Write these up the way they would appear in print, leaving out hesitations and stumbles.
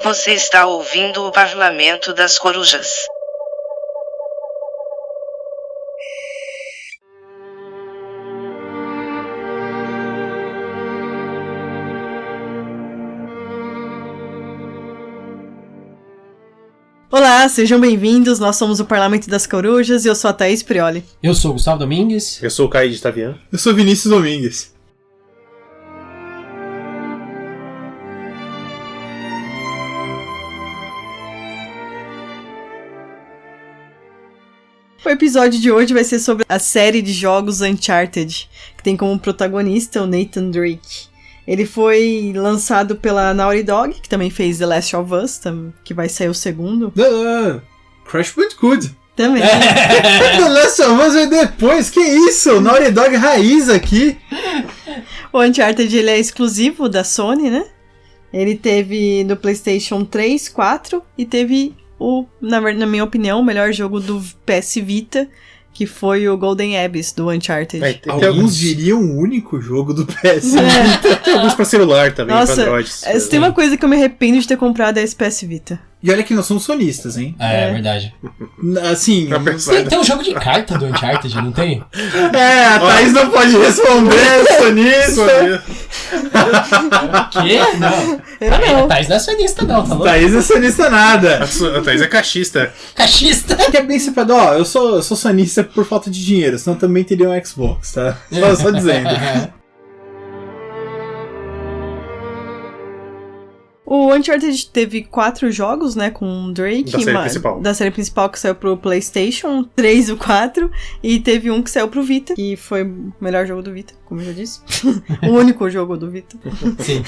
Você está ouvindo o Parlamento das Corujas. Olá, sejam bem-vindos, nós somos o Parlamento das Corujas e eu sou a Thaís Prioli. Eu sou o Gustavo Domingues. Eu sou o Caio de Tavian. Eu sou Vinícius Domingues. O episódio de hoje vai ser sobre a série de jogos Uncharted, que tem como protagonista o Nathan Drake. Ele foi lançado pela Naughty Dog, que também fez The Last of Us, que vai sair o segundo. Crash Bandicoot. Também. The Last of Us veio depois, que isso? Naughty Dog raiz aqui. O Uncharted ele é exclusivo da Sony, né? Ele teve no PlayStation 3, 4 e teve na minha opinião, o melhor jogo do PS Vita, que foi o Golden Abyss do Uncharted. Alguns diriam o único jogo do PS Vita. Tem alguns pra celular também, Nossa, pra Android. Se tem uma coisa que eu me arrependo de ter comprado é esse PS Vita. E olha que nós somos sonistas, hein? É verdade. Assim... Tem um jogo de carta do Uncharted, não tem? A Thaís não pode responder, sonista. Quê? Não. Eu não. A Thaís não é sonista não, tá louco? Thaís não é sonista nada. A Thaís é cachista. Cachista? Que é bem separado. Eu sou sonista por falta de dinheiro, senão também teria um Xbox, tá? Só dizendo. O Uncharted teve 4 jogos, né, com o Drake. Da série principal que saiu pro PlayStation, 3 e 4. E teve um que saiu pro Vita, que foi o melhor jogo do Vita, como eu já disse. O único jogo do Vita. Sim.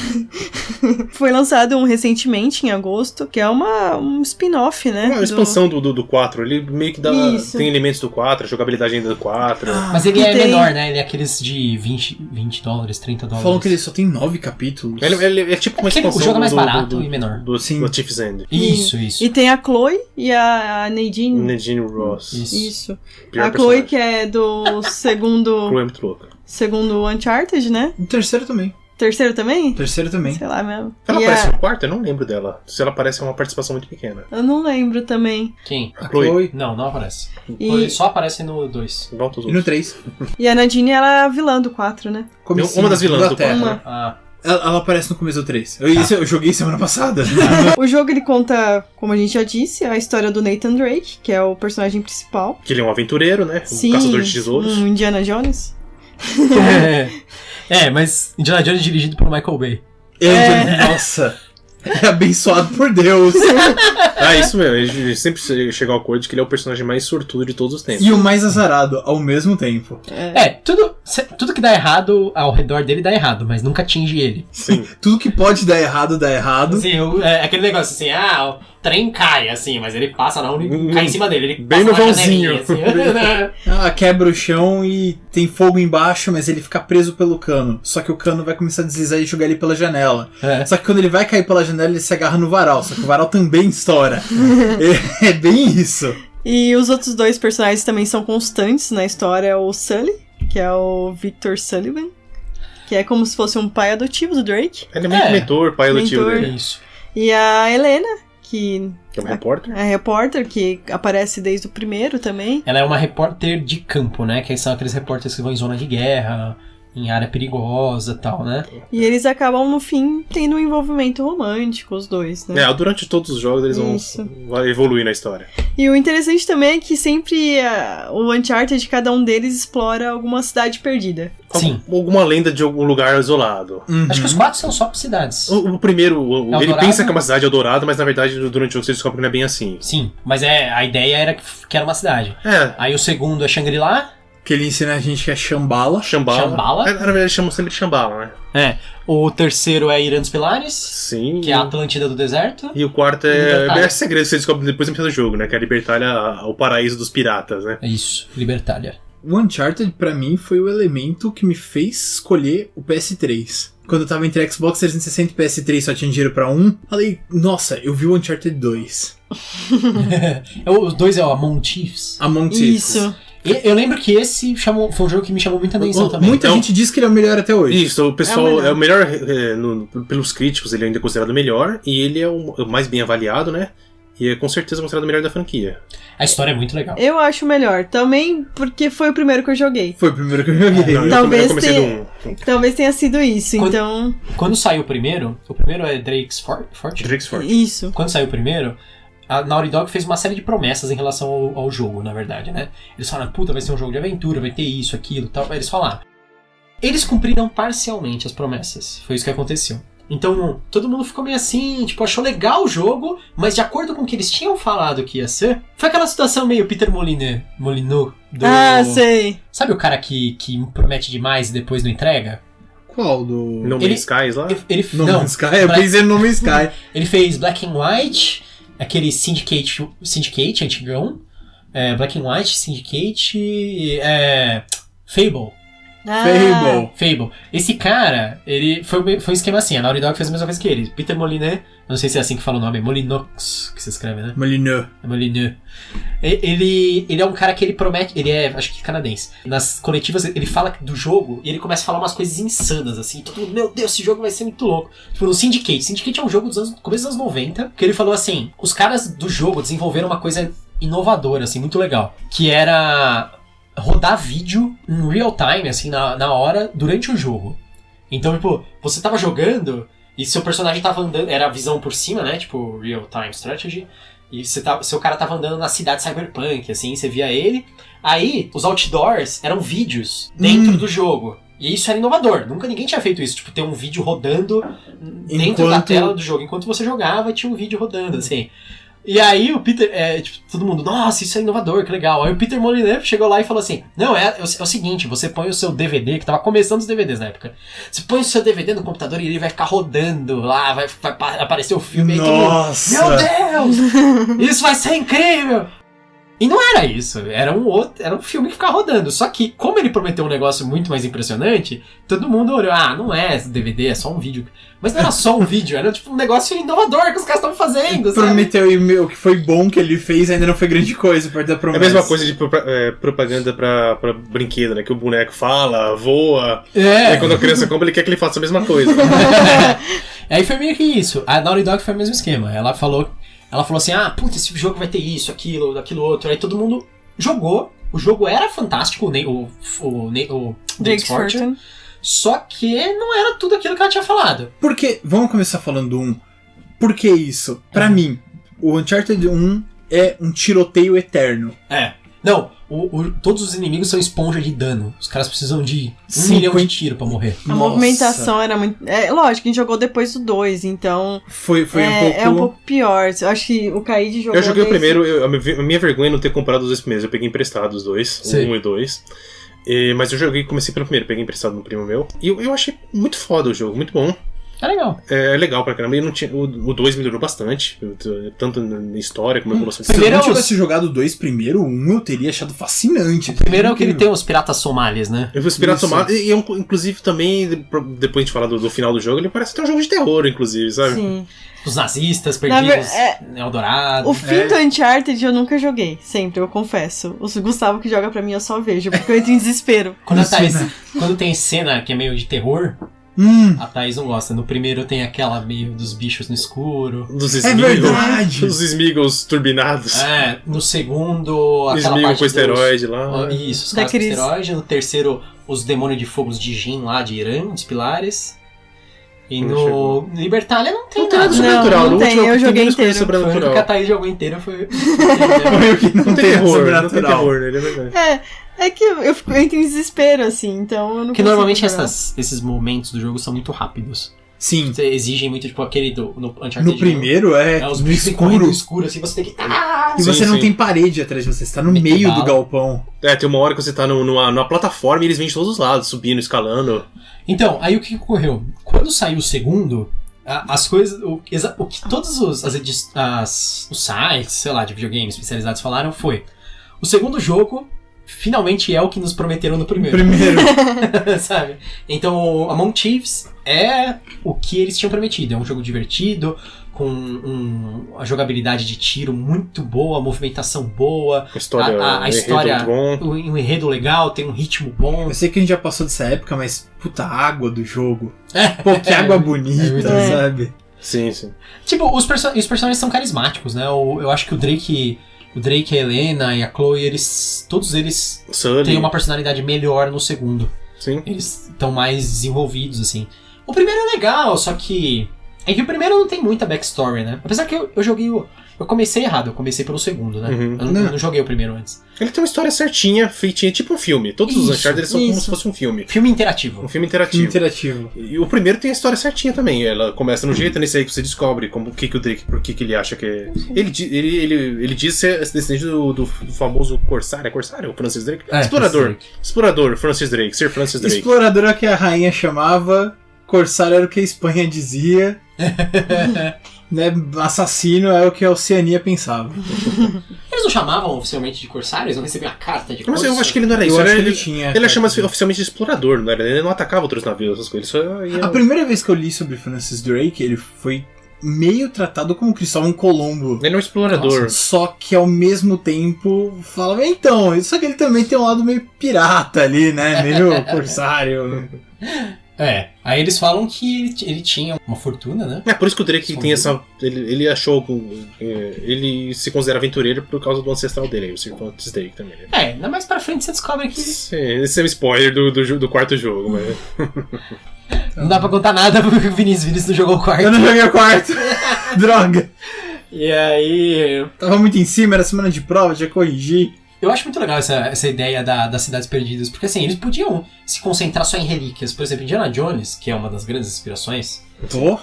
Foi lançado recentemente, em agosto, que é um spin-off, né? Uma expansão do 4. Ele meio que tem elementos do 4, a jogabilidade ainda do 4. Mas ele é menor, né? Ele é aqueles de $20, $30. Falam que ele só tem 9 capítulos. Ele é tipo uma expansão o jogo é mais barato e menor. Do Thief's End. Isso. E tem a Chloe e a Nadine. Nadine Ross. Isso. Pior a personagem. Chloe, que é do segundo... Chloe é muito louca. Segundo Uncharted, né? O terceiro também. Terceiro também? Terceiro também. Sei lá mesmo. Ela aparece no quarto? Eu não lembro dela. Se ela aparece, é uma participação muito pequena. Eu não lembro também. Quem? A Chloe. Não aparece. E... Só aparece no 2. E no 3. E a Nadine, ela é a vilã do 4, né? Uma das vilãs do 4. Ela aparece no começo do 3. Eu joguei semana passada. O jogo, ele conta, como a gente já disse, a história do Nathan Drake, que é o personagem principal. Que ele é um aventureiro, né? Sim, um caçador de tesouros. Um Indiana Jones. Mas Indiana Jones dirigido por Michael Bay. Nossa. É abençoado por Deus. Isso mesmo. Ele sempre chega ao acordo de que ele é o personagem mais sortudo de todos os tempos. E o mais azarado ao mesmo tempo. Tudo que dá errado ao redor dele dá errado, mas nunca atinge ele. Sim. Tudo que pode dar errado, dá errado. Assim, aquele negócio assim, o trem cai, assim, mas ele passa na e cai em cima dele. Ele bem no vãozinho. Assim. Quebra o chão e tem fogo embaixo, mas ele fica preso pelo cano. Só que o cano vai começar a deslizar e jogar ele pela janela. Só que quando ele vai cair pela janela, ele se agarra no varal. Só que o varal também estoura. É bem isso. E os outros dois personagens também são constantes na história. O Sully, que é o Victor Sullivan, que é como se fosse um pai adotivo do Drake. Ele é muito mentor, pai adotivo dele. Isso. E a Helena, que é uma repórter. A repórter, que aparece desde o primeiro também. Ela é uma repórter de campo, né? Que são aqueles repórteres que vão em zona de guerra, em área perigosa e tal, né? E eles acabam, no fim, tendo um envolvimento romântico, os dois, né? Durante todos os jogos eles vão evoluir na história. E o interessante também é que sempre o Uncharted, cada um deles explora alguma cidade perdida. Sim. Alguma lenda de algum lugar isolado. Acho que os 4 são só cidades. O primeiro, ele Eldorado? pensa que é uma cidade Eldorado, mas na verdade durante o jogo você descobre que não é bem assim. Sim, mas a ideia era que era uma cidade. Aí o segundo é Shangri-La. Que ele ensina a gente que é Shambhala. Shambhala. Na verdade eles chamam sempre de Shambhala, né? O terceiro é Irã dos Pilares. Sim. Que é a Atlântida do deserto. E o quarto é segredo que você descobre depois do jogo, né? Que é a Libertália, o paraíso dos piratas, né? Isso, Libertália. O Uncharted, pra mim, foi o elemento que me fez escolher o PS3. Quando eu tava entre Xbox 360 e PS3 só tinha dinheiro pra um, falei, nossa, eu vi o Uncharted 2. Os dois é o Among Thieves. Among Thieves. Isso. Eu lembro que esse foi um jogo que me chamou muita atenção também. Muita gente diz que ele é o melhor até hoje. Isso, o pessoal é o melhor, pelos críticos, ele ainda é considerado o melhor, e ele é o mais bem avaliado, né? E é com certeza considerado o melhor da franquia. A história é muito legal. Eu acho melhor. Também porque foi o primeiro que eu joguei. Foi o primeiro que eu joguei. Não, Talvez tenha sido isso, então... Quando saiu o primeiro é Drake's Fortune? Drake's Fortune. Isso. Quando saiu o primeiro, a Naughty Dog fez uma série de promessas em relação ao jogo, na verdade, né? Eles falaram, puta, vai ser um jogo de aventura, vai ter isso, aquilo, tal. Aí eles falaram. Eles cumpriram parcialmente as promessas. Foi isso que aconteceu. Então, todo mundo ficou meio assim, tipo, achou legal o jogo, mas de acordo com o que eles tinham falado que ia ser, foi aquela situação meio Peter Molyneux do... Ah, sei. Sabe o cara que promete demais e depois não entrega? Qual? Do... No Man's Skies lá? No Man's Sky? Eu pensei no No Man's Sky. Ele fez Black and White, aquele Syndicate antigão, Black and White, Syndicate, Fable. Fable. Esse cara, ele foi um esquema assim, a Naughty Dog fez a mesma coisa que ele. Peter Molyneux, eu não sei se é assim que fala o nome, é Molyneux que se escreve, né? Molyneux. Ele é um cara que ele promete, ele é, acho que canadense. Nas coletivas, ele fala do jogo e ele começa a falar umas coisas insanas, assim. Todo mundo, meu Deus, esse jogo vai ser muito louco. Tipo, no Syndicate. Syndicate é um jogo dos começo dos anos 90, que ele falou assim, os caras do jogo desenvolveram uma coisa inovadora, assim, muito legal. Que era... rodar vídeo em real time, assim, na hora, durante o jogo. Então, tipo, você tava jogando e seu personagem tava andando, era a visão por cima, né, tipo, real time strategy, e seu cara tava andando na cidade cyberpunk, assim, você via ele. Aí, os outdoors eram vídeos dentro do jogo. E isso era inovador, nunca ninguém tinha feito isso, tipo, ter um vídeo rodando dentro da tela do jogo. Enquanto você jogava, tinha um vídeo rodando, assim. E aí o Peter, tipo, todo mundo, nossa, isso é inovador, que legal. Aí o Peter Molyneux chegou lá e falou assim, não, é o seguinte, você põe o seu DVD, que tava começando os DVDs na época, você põe o seu DVD no computador e ele vai ficar rodando lá, vai aparecer o filme. Nossa! Aí todo mundo, meu Deus, isso vai ser incrível! E não era isso, era um filme que ficava rodando. Só que, como ele prometeu um negócio muito mais impressionante, todo mundo olhou, não é DVD, é só um vídeo. Mas não era só um vídeo, era tipo um negócio inovador que os caras estavam fazendo, sabe? Prometeu, e o que foi bom que ele fez ainda não foi grande coisa, perto da promessa. É a mesma coisa de propaganda pra brinquedo, né? Que o boneco fala, voa, e aí quando a criança compra, ele quer que ele faça a mesma coisa. Aí foi meio que isso. A Naughty Dog foi o mesmo esquema. Ela falou assim, puta, esse jogo vai ter isso, aquilo outro. Aí todo mundo jogou. O jogo era fantástico, o Drake's Fortune. Só que não era tudo aquilo que ela tinha falado. Porque, vamos começar falando do 1. Por que isso? Pra mim, o Uncharted 1 é um tiroteio eterno. Não, todos os inimigos são esponja de dano. Os caras precisam de 1 milhão de tiro pra morrer. A movimentação era muito... lógico, a gente jogou depois do 2, então... Foi um pouco pior. Eu acho que o Kaid jogou... Eu joguei o primeiro, a minha vergonha é não ter comprado os dois primeiros. Eu peguei emprestado os dois, o 1 e 2. Mas eu comecei pelo primeiro, peguei emprestado no primo meu. E eu achei muito foda o jogo, muito bom. É legal. É legal pra caramba. O 2 melhorou bastante, tanto na história como na evolução. Se eu não tivesse jogado o 2 primeiro, o 1 eu teria achado fascinante. O primeiro é o que ele tem os piratas somalis, né? Os piratas somalis, e inclusive também, depois de falar do final do jogo, ele parece até um jogo de terror, inclusive, sabe? Sim. Os nazistas perdidos em Eldorado. O fim do Uncharted eu nunca joguei, sempre, eu confesso. O Gustavo que joga pra mim eu só vejo, porque eu entro em desespero. Quando tem cena que é meio de terror, a Thaís não gosta. No primeiro tem aquela meio dos bichos no escuro. Dos Smeagol. É verdade! Os Smeagols turbinados. No segundo, aquela Smeagol parte com esteroide lá. Isso, os caras com esteroide. No terceiro, os demônios de fogos de Jin lá, de Irã, os pilares. E no Libertalia não tem nada. Não tem, eu joguei inteiro. Foi o que a Thaís jogou inteiro, foi o que não tem terror, não tem terror nele, é verdade. É que eu entro em desespero, assim, então eu não Porque normalmente esses momentos do jogo são muito rápidos. Sim. Você exigem muito, tipo, aquele no Uncharted. No primeiro os no escuro, assim, você tem que... E você não tem parede atrás de você, você tá no meio do galpão. Tem uma hora que você tá numa plataforma e eles vêm de todos os lados, subindo, escalando. Então, aí o que ocorreu? Quando saiu o segundo, as coisas... O que todos os sites, sei lá, de videogames especializados falaram foi... O segundo jogo... finalmente é o que nos prometeram no primeiro. Sabe? Então, Among Thieves é o que eles tinham prometido. É um jogo divertido, com a jogabilidade de tiro muito boa, a movimentação boa, a história, um enredo legal, tem um ritmo bom. Eu sei que a gente já passou dessa época, mas puta, a água do jogo. Pô, que água bonita, sabe? Sim, sim. Tipo, os personagens são carismáticos, né? Eu acho que o Drake, a Helena e a Chloe, todos eles têm uma personalidade melhor no segundo. Sim. Eles estão mais desenvolvidos, assim. O primeiro é legal, só que... É que o primeiro não tem muita backstory, né? Apesar que eu joguei eu comecei errado, eu comecei pelo segundo, né? Uhum. Eu não joguei o primeiro antes. Ele tem uma história certinha, feitinha, tipo um filme. Todos os Uncharted são como se fosse um filme. Filme interativo. Um filme interativo. E o primeiro tem a história certinha também. Ela começa no jeito, nesse aí que você descobre o que o Drake, por que ele acha que é... Ele diz ser descendente do famoso Corsário. É Corsário? O Francis Drake? Explorador, Francis Drake. Ser Francis Drake. Explorador é o que a rainha chamava, Corsário era o que a Espanha dizia... Né, assassino é o que a Oceania pensava. Eles não chamavam oficialmente de corsário? Eles não recebiam a carta de corsário? Mas eu acho que ele não era isso. Ele chama assim. oficialmente de explorador, não era? Ele não atacava outros navios, essas coisas. A primeira vez que eu li sobre Francis Drake, ele foi meio tratado como Cristóvão Colombo. Ele é um explorador. Nossa, só que ao mesmo tempo falava, então, só que ele também tem um lado meio pirata ali, né? Meio corsário. Aí eles falam que ele tinha uma fortuna, né? É por isso que o Drake tem essa... Ele achou... ele se considera aventureiro por causa do ancestral dele, o Sir Francis Drake também. Né? Ainda mais pra frente você descobre que... Sim, esse é um spoiler do quarto jogo, mas... Não dá pra contar nada porque o Vinícius não jogou o quarto. Eu não joguei o quarto. Droga. E aí... Tava muito em cima, era semana de prova, já corrigi. Eu acho muito legal essa ideia das cidades perdidas, porque assim, eles podiam se concentrar só em relíquias. Por exemplo, Indiana Jones, que é uma das grandes inspirações,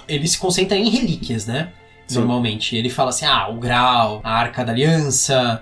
ele se concentra em relíquias, né? Sim. Normalmente. Ele fala assim, o Graal, a Arca da Aliança...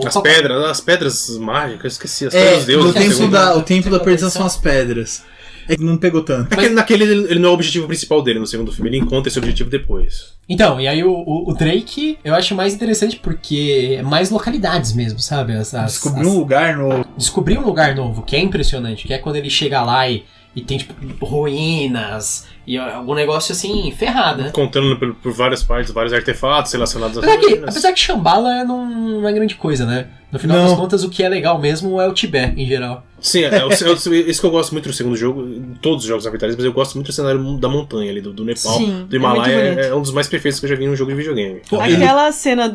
As pedras mágicas, eu esqueci, as pedras dos deuses. O Templo da Perdição são as pedras. É que não pegou tanto. Naquele ele não é o objetivo principal dele no segundo filme, ele encontra esse objetivo depois. Então, e aí o Drake eu acho mais interessante porque é mais localidades mesmo, sabe? Descobrir um lugar novo. Descobrir um lugar novo, que é impressionante, que é quando ele chega lá e tem tipo ruínas e algum negócio assim, ferrado, né? Contando por várias partes, vários artefatos relacionados às ruínas. Apesar que Shambhala não é grande coisa, né? No final das contas, o que é legal mesmo é o Tibete, em geral. Sim, isso que eu gosto muito do segundo jogo, todos os jogos aventureiros, mas eu gosto muito do cenário da montanha ali, do Nepal, sim, do Himalaia, é um dos mais perfeitos que eu já vi em um jogo de videogame. Aquela cena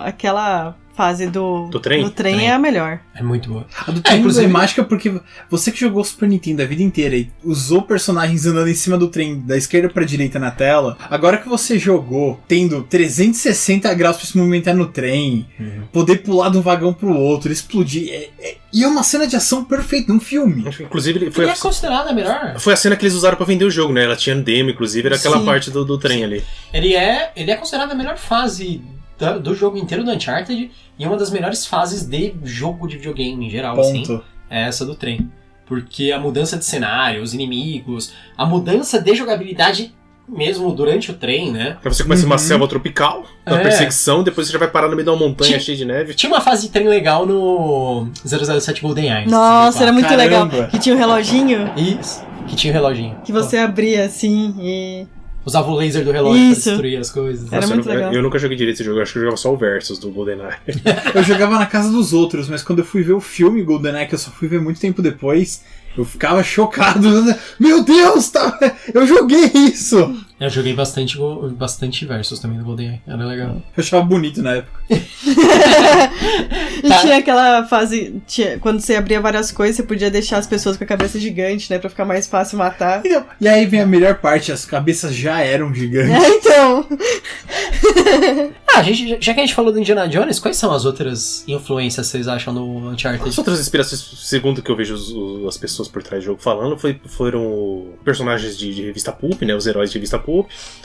aquela fase do trem é a melhor. É muito boa. A do trem é mágica porque você que jogou Super Nintendo a vida inteira e usou personagens andando em cima do trem da esquerda pra direita na tela, agora que você jogou tendo 360 graus pra se movimentar no trem, poder pular de um vagão pro outro, explodir, e é uma cena de ação perfeita, um filme. Inclusive, ele é considerada a melhor. Foi a cena que eles usaram pra vender o jogo, né? Ela tinha demo, inclusive, era aquela parte do trem ali. Ele é considerado a melhor fase do jogo inteiro do Uncharted e uma das melhores fases de jogo de videogame em geral, assim, é essa do trem. Porque a mudança de cenário, os inimigos, a mudança de jogabilidade mesmo durante o trem, né? Você começa uma selva tropical, uma perseguição, depois você já vai parar no meio de uma montanha cheia de neve. Tinha uma fase de trem legal no 007 GoldenEye. Nossa, era muito legal. Que tinha um reloginho. Isso, que tinha um reloginho. Que você abria assim e... Usava o laser do relógio pra destruir as coisas. Era muito legal. Eu nunca joguei direito esse jogo, eu acho que eu jogava só o Versus do GoldenEye. Eu jogava na casa dos outros, mas quando eu fui ver o filme GoldenEye, que eu só fui ver muito tempo depois, eu ficava chocado. Meu Deus, eu joguei isso! Eu joguei bastante Versus também do GoldenEye, era legal. Eu achava bonito na época. E tinha aquela fase, quando você abria várias coisas, você podia deixar as pessoas com a cabeça gigante, né, pra ficar mais fácil matar. E aí vem a melhor parte, as cabeças já eram gigantes. Então... já que a gente falou do Indiana Jones, quais são as outras influências que vocês acham no Uncharted? As outras inspirações, segundo que eu vejo as pessoas por trás do jogo falando, foram personagens de revista Pulp, né, os heróis de revista Pulp.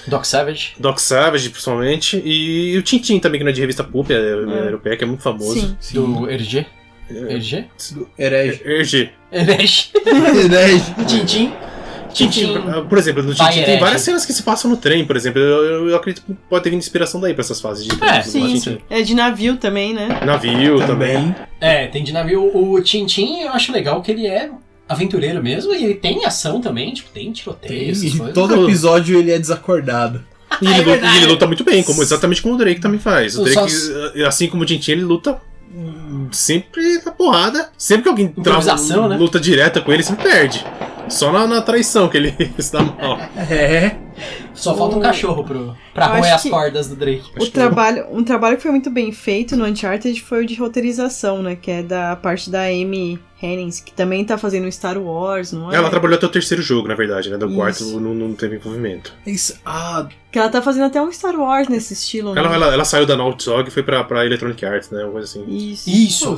Doc Savage, principalmente, e o Tintin também, que não é de revista Pulp, é europeia, que é muito famoso. Sim. Do RG? RG? Do Herege. Tintin. Por exemplo, no Tintin tem várias cenas que se passam no trem, por exemplo. Eu acredito que pode ter vindo inspiração daí pra essas fases de trem. Sim. É de navio também, né? Navio também. Tem de navio. O Tintin, eu acho legal que ele é aventureiro mesmo, e ele tem ação também, tipo, tem tiroteio, essas coisas. Todo episódio ele é desacordado. E ele luta muito bem, exatamente como o Drake também faz. O Drake, assim como o Tintin, ele luta sempre na porrada. Sempre que alguém né? luta direta com ele, sempre perde. Só na traição que ele se dá mal. Só falta um cachorro pra roer as cordas do Drake. Um trabalho que foi muito bem feito no Uncharted foi o de roteirização, né? Que é da parte da Amy Hennig, que também tá fazendo Star Wars, não é? Ela trabalhou até o terceiro jogo, na verdade, né? Do quarto não teve envolvimento. Que ela tá fazendo até um Star Wars nesse estilo, né? Ela saiu da Naughty Dog e foi pra Electronic Arts, né? Uma coisa assim. Isso.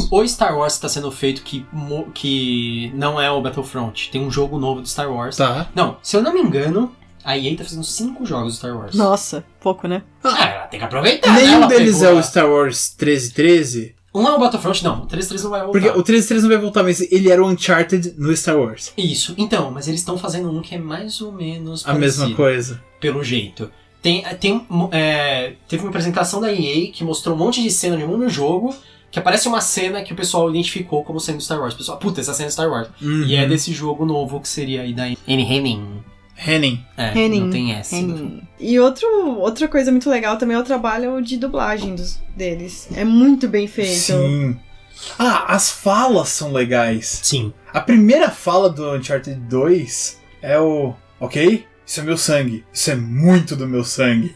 O Star Wars que tá sendo feito que não é o Battlefront. Tem um jogo novo do Star Wars. Tá. Não, se eu não me engano, a EA tá fazendo 5 jogos do Star Wars. Nossa, pouco, né? Ela tem que aproveitar. Nenhum deles é o Star Wars 1313? Um é o Battlefront, não. O 1313 não vai voltar. Porque o 1313 não vai voltar, mas ele era o Uncharted no Star Wars. Isso. Então, mas eles estão fazendo um que é mais ou menos a mesma coisa. Pelo jeito. Teve uma apresentação da EA que mostrou um monte de cena de um no jogo, que aparece uma cena que o pessoal identificou como sendo Star Wars. O pessoal, puta, essa cena é Star Wars. Uhum. E é desse jogo novo que seria aí da Amy Hennig. Hennig. Não tem S. E outra coisa muito legal também é o trabalho de dublagem deles. É muito bem feito. Sim. As falas são legais. Sim. A primeira fala do Uncharted 2 é o... Ok? Isso é meu sangue. Isso é muito do meu sangue.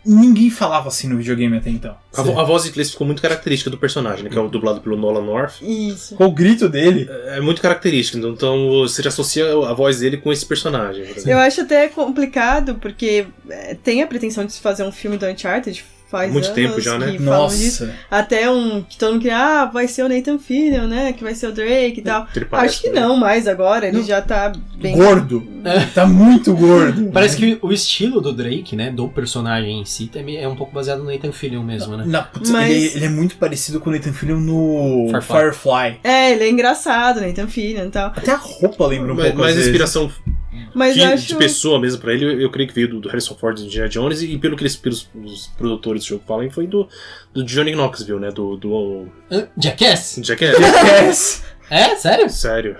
Ninguém falava assim no videogame até então. A voz em inglês ficou muito característica do personagem, né? Que é o dublado pelo Nolan North. Isso. Com o grito dele. É muito característico, então você já associa a voz dele com esse personagem. Eu acho até complicado, porque tem a pretensão de se fazer um filme do Uncharted faz muito anos tempo já, né? Que falam disso. Até que todo mundo queria, vai ser o Nathan Fillion, né? Que vai ser o Drake e tal. Acho que não mais agora, ele já tá bem... Gordo. Tá muito gordo. Parece que o estilo do Drake, né, do personagem em si, é um pouco baseado no Nathan Fillion mesmo, né? Ele é muito parecido com o Nathan Fillion no Firefly. Ele é engraçado, Nathan Fillion e tal. Até a roupa lembra um pouco. Mas a inspiração... Acho... de pessoa mesmo pra ele, eu creio que veio do Harrison Ford e do Indiana Jones, e pelos produtores do jogo falam, foi do Johnny Knoxville, né? Jackass? Jackass. É? Sério? Sério.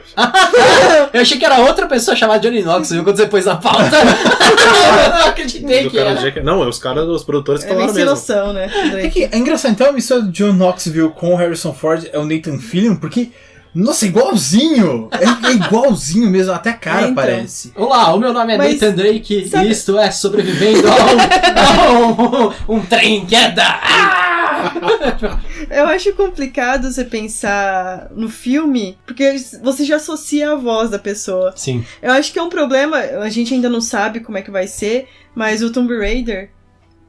Eu achei que era outra pessoa chamada Johnny Knoxville quando você pôs na pauta. Eu não acreditei que era. Não, os produtores falaram mesmo. Sem noção, né? É engraçado, então a mistura do John Knoxville com o Harrison Ford é o Nathan Fillion, porque... Nossa, igualzinho! É igualzinho mesmo, até a cara parece. Olá, o meu nome é Nathan Drake e isto é sobrevivendo a um trem em queda. Eu acho complicado você pensar no filme, porque você já associa a voz da pessoa. Sim. Eu acho que é um problema, a gente ainda não sabe como é que vai ser, mas o Tomb Raider,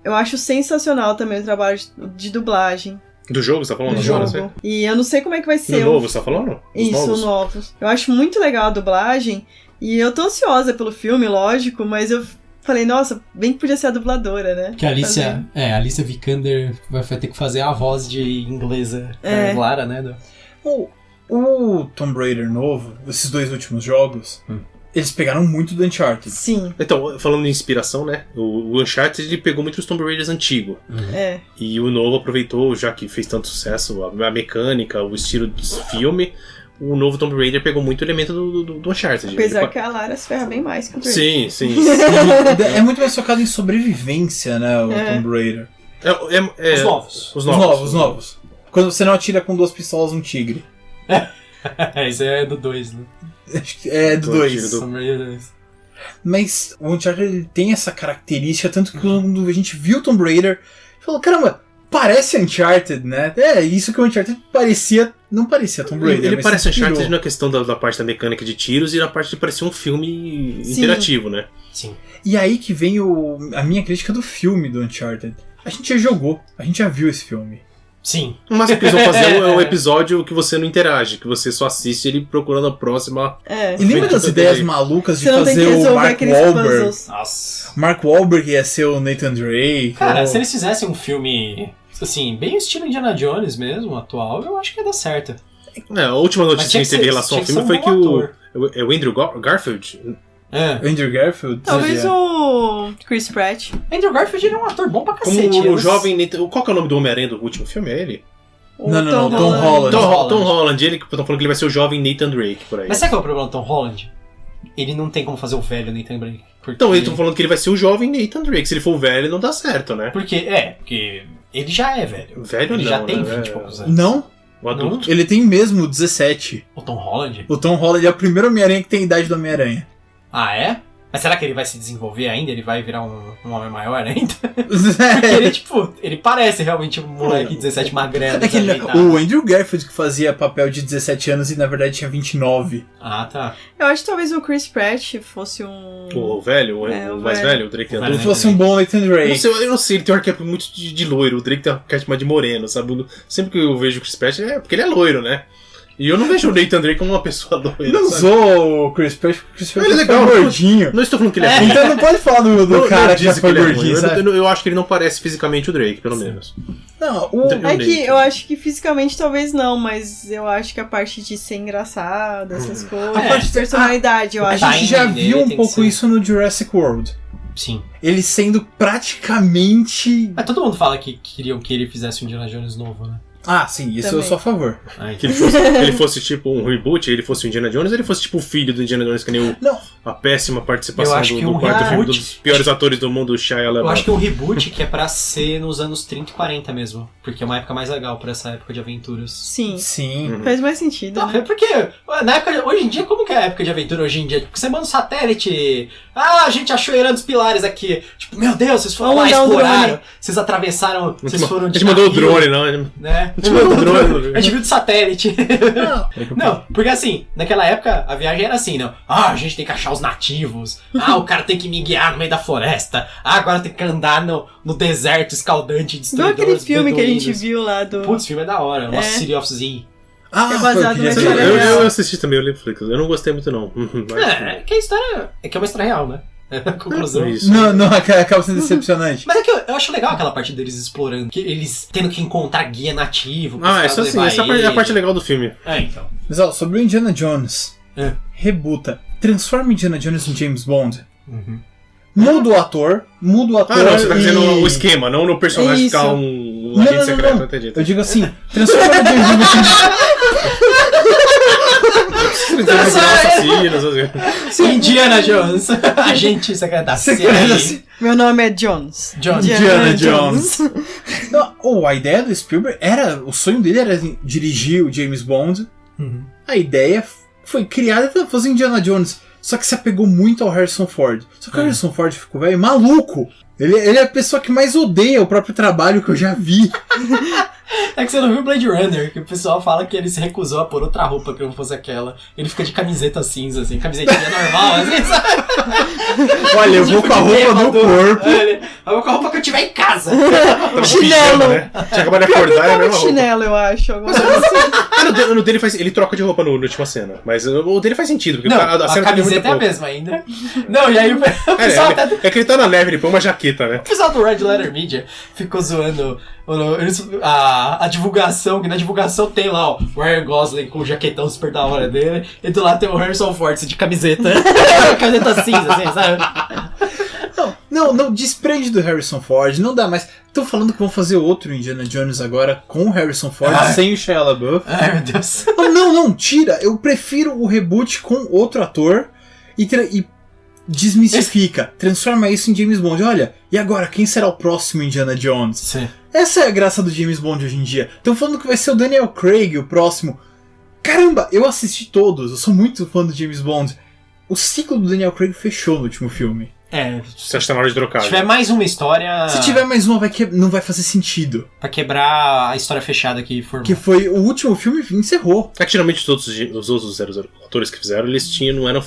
eu acho sensacional também o trabalho de dublagem. Do jogo, você tá falando agora? Assim? E eu não sei como é que vai ser. Do novo, você tá falando? Isso, novos. Eu acho muito legal a dublagem. E eu tô ansiosa pelo filme, lógico, mas eu falei, nossa, bem que podia ser a dubladora, né? Que a Alicia Vikander vai ter que fazer a voz de inglesa clara, né? O Tomb Raider novo, esses 2 últimos jogos... Eles pegaram muito do Uncharted. Sim. Então, falando em inspiração, né? O Uncharted ele pegou muito os Tomb Raiders antigos. E o novo aproveitou, já que fez tanto sucesso, a mecânica, o estilo do filme. O novo Tomb Raider pegou muito elemento do Uncharted. Apesar que a Lara se ferra bem mais que o Drake. Sim. É muito mais focado em sobrevivência, né? O Tomb Raider. Os novos. Quando você não atira com 2 pistolas um tigre. Isso é do 2, né? Acho que é do 2. Mas o Uncharted tem essa característica, tanto que quando a gente viu o Tomb Raider, falou, caramba, parece Uncharted, né? É, isso que o Uncharted não parecia Tomb Raider. Ele parece Uncharted na questão da parte da mecânica de tiros e na parte de parecer um filme interativo, né? Sim. E aí que vem a minha crítica do filme do Uncharted. A gente já jogou, a gente já viu esse filme. Sim. Mas o que eles vão fazer é um episódio que você não interage, que você só assiste ele procurando a próxima. E lembra das ideias malucas de fazer o Mark Wahlberg? Nossa. Mark Wahlberg ia ser o Nathan Drake. Cara, se eles fizessem um filme, assim, bem estilo Indiana Jones mesmo, atual, eu acho que ia dar certo. A última notícia que a gente teve em relação ao filme foi que o Andrew Garfield. Andrew Garfield? Talvez o Chris Pratt. Andrew Garfield ele é um ator bom pra cacete. Como o jovem Nathan... Qual que é o nome do Homem-Aranha do último filme? É ele? Não, Tom Holland. Tom Holland. Ele que estão falando que ele vai ser o jovem Nathan Drake por aí. Mas sabe qual é o problema do Tom Holland? ele não tem como fazer o velho Nathan Drake. Porque... Então, eles estão falando que ele vai ser o jovem Nathan Drake. Se ele for o velho, não dá certo, né? Porque ele já é velho. Velho ele não, já tem né? 20 e poucos anos. Não, O adulto. ele tem mesmo 17. O Tom Holland? O Tom Holland é o primeiro Homem-Aranha que tem a idade do Homem-Aranha. Ah, é? Mas será que ele vai se desenvolver ainda? Ele vai virar um homem maior ainda? Porque ele, tipo, ele parece realmente um moleque de 17 magrelo. É que o Andrew Garfield que fazia papel de 17 anos e na verdade tinha 29. Ah, tá. Eu acho que talvez o Chris Pratt fosse um... O velho, É, o o mais velho. velho, o Drake O adulto. Se fosse um bom Nathan Drake. Eu não sei, ele tem um arquétipo muito de loiro. O Drake tem um arquétipo mais de moreno, sabe? Sempre que eu vejo o Chris Pratt é porque ele é loiro, né? E eu não vejo o Nathan Drake como uma pessoa loira. Não sabe? usou o Chris Pratt porque o Chris Pratt Ele é legal, gordinho. Não estou falando que ele é ruim. Então não pode falar do cara que já disse foi ele é ruim. gordinho, sabe? Eu acho que ele não parece fisicamente o Drake, pelo menos. Não, o... É que eu acho que fisicamente talvez não, mas eu acho que a parte de ser engraçado, essas coisas, A parte de personalidade, eu A acho. gente já timing viu dele um tem pouco que ser- isso no Jurassic World. Sim. Ele sendo praticamente... Mas todo mundo fala que queriam que ele fizesse um Indiana Jones novo, né? Ah, sim, isso eu Também. sou a favor. Ah, Que então. ele fosse tipo um reboot, ele fosse o Indiana Jones, ou ele fosse tipo o filho do Indiana Jones, que nem a péssima participação Eu acho que do um quarto filme, reboot- dos piores atores do mundo, o Shia Eu LaBeouf. acho que é um reboot que é pra ser nos anos 30 e 40 mesmo. Porque é uma época mais legal pra essa época de aventuras. Sim, Sim. faz mais sentido, Não, né? é porque na época, hoje em dia, como que é a época de aventura hoje em dia? Tipo, você manda um satélite. Ah, a gente achou Irã dos Pilares aqui. Tipo, meu Deus, vocês foram lá, Vamos mandar um exploraram. drone. Vocês atravessaram, vocês foram A de gente mandou o navio, drone, não. né? A gente mandou o drone. A gente viu do satélite. Não. Não, porque assim, naquela época a viagem era assim, não. Ah, a gente tem que achar os nativos. Ah, o cara tem que me guiar no meio da floresta. Ah, agora tem que andar no deserto escaldante e Igual destruidor. aquele dos filme que a gente beduínos. viu lá do... Putz, o filme é da hora. Lost É. City of Z. Ah, É baseado foi, eu numa queria história saber. real. Eu assisti também o Netflix, eu não gostei muito não. É que a história. É que é uma história real, né? A conclusão. Isso. Não, acaba sendo decepcionante. Mas é que eu acho legal aquela parte deles explorando, que eles tendo que encontrar guia nativo. pros Ah, caras isso sim, levar essa é a parte ele. legal do filme. É, então. Mas ó, sobre o Indiana Jones, rebuta. Transforma Indiana Jones em James Bond. Uhum. Muda o ator. Ah, não, você tá dizendo o esquema, não no personagem Isso. ficar um Não, agente não, secreto, não. entendi. Eu digo assim, transforma o James Assassinos, Indiana Jones, agente secreto da Secreto, CIA. Meu nome é Jones. Indiana Jones. Não, a ideia do Spielberg era... O sonho dele era dirigir o James Bond. Uhum. A ideia foi criada para fazer Indiana Jones. Só que se apegou muito ao Harrison Ford. Só que o Harrison Ford ficou velho maluco. Ele é a pessoa que mais odeia o próprio trabalho que eu já vi. É que você não viu Blade Runner, que o pessoal fala que ele se recusou a pôr outra roupa que não fosse aquela. Ele fica de camiseta cinza, assim, camisetinha normal, assim, sabe? Olha, eu vou com a roupa do corpo. Eu vou com a roupa que eu tiver em casa. Chinelo. né? Tinha acabado de acordar, é a Como mesma roupa. chinelo, eu acho. alguma coisa assim. Ah, no dele ele troca de roupa na última cena. Mas o dele faz sentido, porque Não, a a cena tem muito camiseta é a pouco. mesma ainda. Não, e aí o pessoal até... É que ele tá na neve, ele põe uma jaqueta, né? O pessoal do Red Letter Media ficou zoando a divulgação, que na divulgação tem lá ó, o Ryan Gosling com o jaquetão super da hora dele, e do lado tem o Harrison Ford de camiseta. Camiseta cinza, assim, sabe? Não, desprende do Harrison Ford, não dá mais. Estão falando que vão fazer outro Indiana Jones agora com o Harrison Ford, sem o Shia LaBeouf. Ai, meu Deus. Não, tira. Eu prefiro o reboot com outro ator e desmistifica. Transforma isso em James Bond. Olha, e agora, quem será o próximo Indiana Jones? Sim. Essa é a graça do James Bond hoje em dia. Estão falando que vai ser o Daniel Craig o próximo. Caramba, eu assisti todos. Eu sou muito fã do James Bond. O ciclo do Daniel Craig fechou no último filme. Você acha que tá na hora de trocar? Se tiver mais uma história... Se tiver mais uma, não vai fazer sentido. Pra quebrar a história fechada que formou. Que foi o último filme e encerrou. É que geralmente todos os outros 00 atores que fizeram, eles tinham, não eram,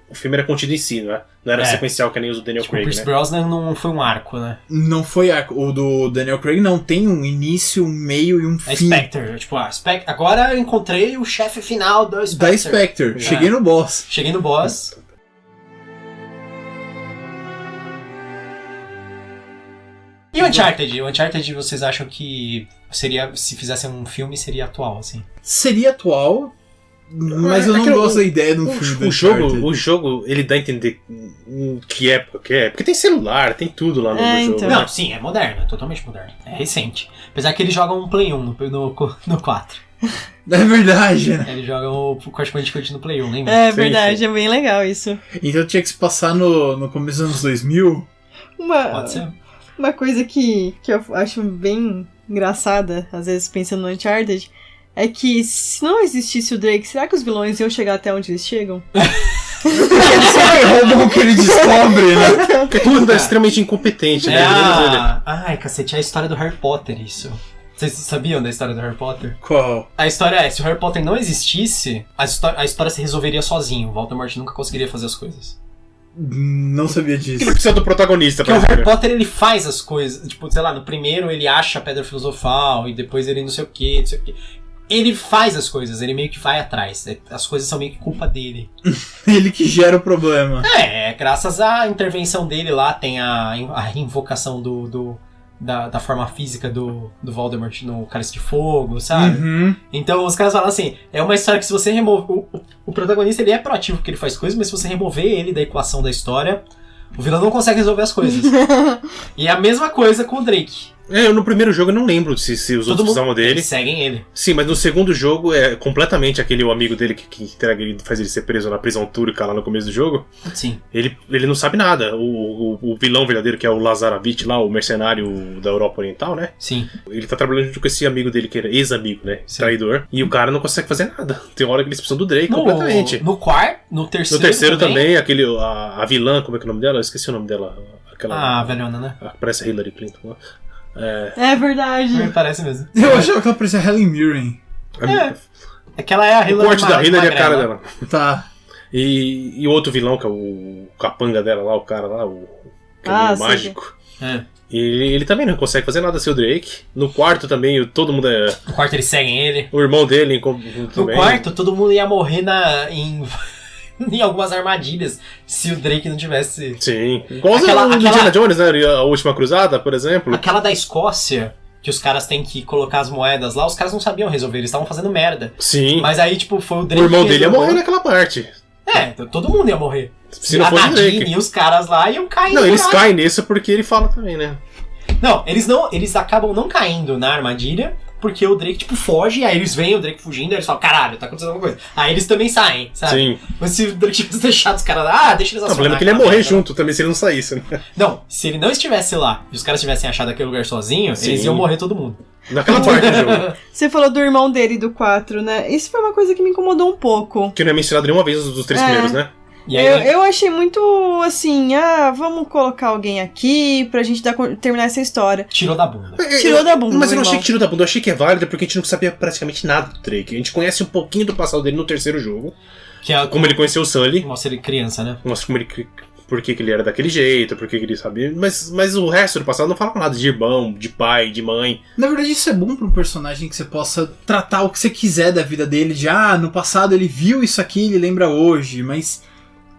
o filme era contido em si, né? Não era sequencial que nem os do Daniel Tipo, o Craig, Pierce né? Brosnan não foi um arco, né? Não foi o do Daniel Craig, não. Tem um início, um meio e um É fim. Spectre. Tipo, agora eu encontrei o chefe final do Spectre. Da Spectre. Cheguei no boss. Cheguei no boss. E o Uncharted? O Uncharted, vocês acham que seria, se fizessem um filme, seria atual, assim? Seria atual, mas eu não gosto da ideia de um filme do Uncharted. O jogo, ele dá a entender que época que é. Porque tem celular, tem tudo lá no jogo. Não, sim, é moderno, é totalmente moderno. É recente. Apesar que eles jogam um Play 1 no 4. É verdade, né? Ele joga o Crash Bandicoot no Play 1, lembra? É verdade, é bem legal isso. Então tinha que se passar no começo dos anos 2000. Pode ser. Uma coisa que eu acho bem engraçada, às vezes pensando no Uncharted, é que se não existisse o Drake, será que os vilões iam chegar até onde eles chegam? Eles sempre roubam o que ele descobre, né? Porque todo mundo é extremamente incompetente, né? Ai, cacete, é a história do Harry Potter, isso. Vocês sabiam da história do Harry Potter? Qual? A história é, se o Harry Potter não existisse, a história se resolveria sozinho. O Voldemort nunca conseguiria fazer as coisas. Não sabia disso. Ele precisa do protagonista. Porque o Harry Potter, ele faz as coisas. Tipo, sei lá, no primeiro ele acha a Pedra Filosofal, e depois ele não sei o que, não sei o que. Ele faz as coisas, ele meio que vai atrás. As coisas são meio que culpa dele. Ele que gera o problema. Graças à intervenção dele lá, tem a invocação da forma física do Voldemort no Cálice de Fogo, sabe? Uhum. Então os caras falam assim, é uma história que se você remover... O protagonista, ele é proativo porque ele faz coisas, mas se você remover ele da equação da história, o vilão não consegue resolver as coisas. E é a mesma coisa com o Drake. No primeiro jogo eu não lembro se os outros precisavam dele. Eles seguem ele. Sim, mas no segundo jogo é completamente aquele o amigo dele que faz ele ser preso na prisão túrica lá no começo do jogo. Sim. Ele não sabe nada. O vilão verdadeiro, que é o Lazaravich lá, o mercenário da Europa Oriental, né? Sim. Ele tá trabalhando junto com esse amigo dele, que era ex-amigo, né? Sim. Traidor. E o cara não consegue fazer nada. Tem hora que eles precisam do Drake completamente. No terceiro. No terceiro também a vilã, como é que é o nome dela? Eu esqueci o nome dela. A velhona, né? Parece a Hillary Clinton lá. É verdade. Parece mesmo. Eu achava que ela parecia a Helen Mirren. É que ela é a Hillary. O corte da Hillary é a cara dela. Tá. E o outro vilão, que é o capanga dela lá, o cara lá, o mágico. E ele também não consegue fazer nada sem o Drake. No quarto também, todo mundo é... No quarto eles seguem ele. O irmão dele No quarto, todo mundo ia morrer em algumas armadilhas se o Drake não tivesse... Sim. Igual o Indiana Jones, né? A Última Cruzada, por exemplo. Aquela da Escócia, que os caras têm que colocar as moedas lá, os caras não sabiam resolver, eles estavam fazendo merda. Sim. Mas aí, tipo, foi o Drake. O irmão dele ia morrer naquela parte. Todo mundo ia morrer. Se não fosse o Drake. E os caras lá iam cair. Não, eles caem nisso porque ele fala também, né? Não, eles acabam não caindo na armadilha, porque o Drake, tipo, foge, aí eles veem o Drake fugindo, aí eles falam, caralho, tá acontecendo alguma coisa. Aí eles também saem, sabe? Sim. Mas se o Drake tivesse deixado os caras lá, deixa eles acionar. O problema é que ele ia morrer junto também se ele não saísse, né? Não, se ele não estivesse lá e os caras tivessem achado aquele lugar sozinho, eles iam morrer todo mundo. Naquela parte do jogo. Você falou do irmão dele do 4, né? Isso foi uma coisa que me incomodou um pouco. Que não é mencionado nenhuma vez dos 3 primeiros, né? E aí, eu achei muito assim, vamos colocar alguém aqui pra gente terminar essa história. Tirou da bunda. Tirou da bunda. Mas eu não achei que tirou da bunda, eu achei que é válido porque a gente não sabia praticamente nada do Drake. A gente conhece um pouquinho do passado dele no terceiro jogo. Que é como ele conheceu o Sully. Mostra ele criança, né? Mostra como ele... Por que ele era daquele jeito, por que ele sabia. Mas o resto do passado não fala nada de irmão, de pai, de mãe. Na verdade, isso é bom pra um personagem que você possa tratar o que você quiser da vida dele. De, no passado ele viu isso aqui, ele lembra hoje, mas...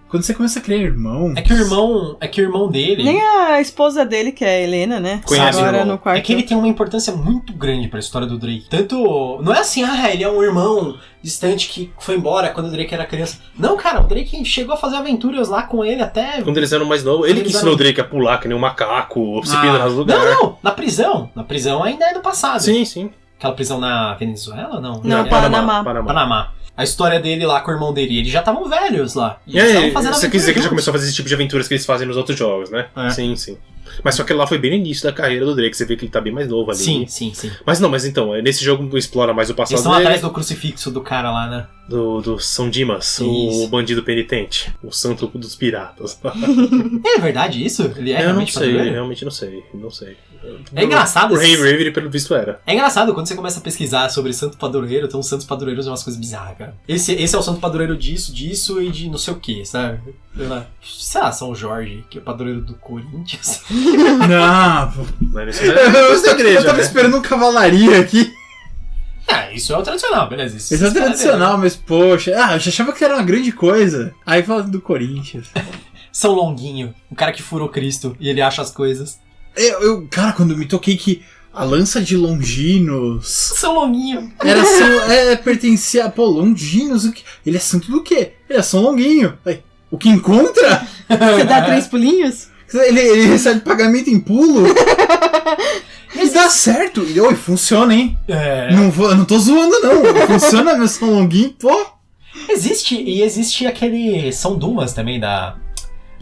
Quando você começa a criar irmão... É que o irmão dele... Nem a esposa dele, que é a Helena, né? Conhece agora no quarto. É que ele tem uma importância muito grande pra história do Drake. Tanto... Não é assim, ele é um irmão distante que foi embora quando o Drake era criança. Não, cara, o Drake chegou a fazer aventuras lá com ele até... Quando eles eram mais novos. Ele que ensinou o Drake a pular que nem um macaco, se pendurar nos lugares. Não, na prisão. Na prisão ainda é do passado. Sim, sim. Aquela prisão na Venezuela, não? Não, Panamá. A história dele lá com o irmão dele, eles já estavam velhos lá. Você quer dizer que ele já começou a fazer esse tipo de aventuras que eles fazem nos outros jogos, né? Sim, sim. Mas só que lá foi bem no início da carreira do Drake, você vê que ele tá bem mais novo ali. Sim. Mas então, nesse jogo explora mais o passado dele. Eles estão dele. atrás do crucifixo do cara lá, né? Do São Dimas, o bandido penitente, o santo dos piratas. É verdade isso? Ele é realmente padroeiro? Eu realmente não sei. É engraçado. O Rei Raven, pelo visto, era. É engraçado quando você começa a pesquisar sobre santo padroeiro, tem uns santos padroeiros e umas coisas bizarras, cara. Esse é o santo padroeiro disso e de não sei o que, sabe? Sei lá, São Jorge, que é o padroeiro do Corinthians. Não, pô. Mas eu tava esperando um cavalaria aqui. Isso é o tradicional, beleza. Isso é o tradicional, mas poxa... eu já achava que era uma grande coisa. Aí fala do Corinthians. São Longuinho, o cara que furou Cristo e ele acha as coisas. Cara, quando eu me toquei que a lança de Longinos... São Longuinho. Pertencia a... Pô, Longinos, ele é santo do quê? Ele é São Longuinho. O que encontra? Você dá 3 pulinhos? Ele recebe pagamento em pulo? E dá certo. E funciona, hein? É. Não tô zoando, não. Funciona a versão longuinho, pô. Existe aquele São Dumas também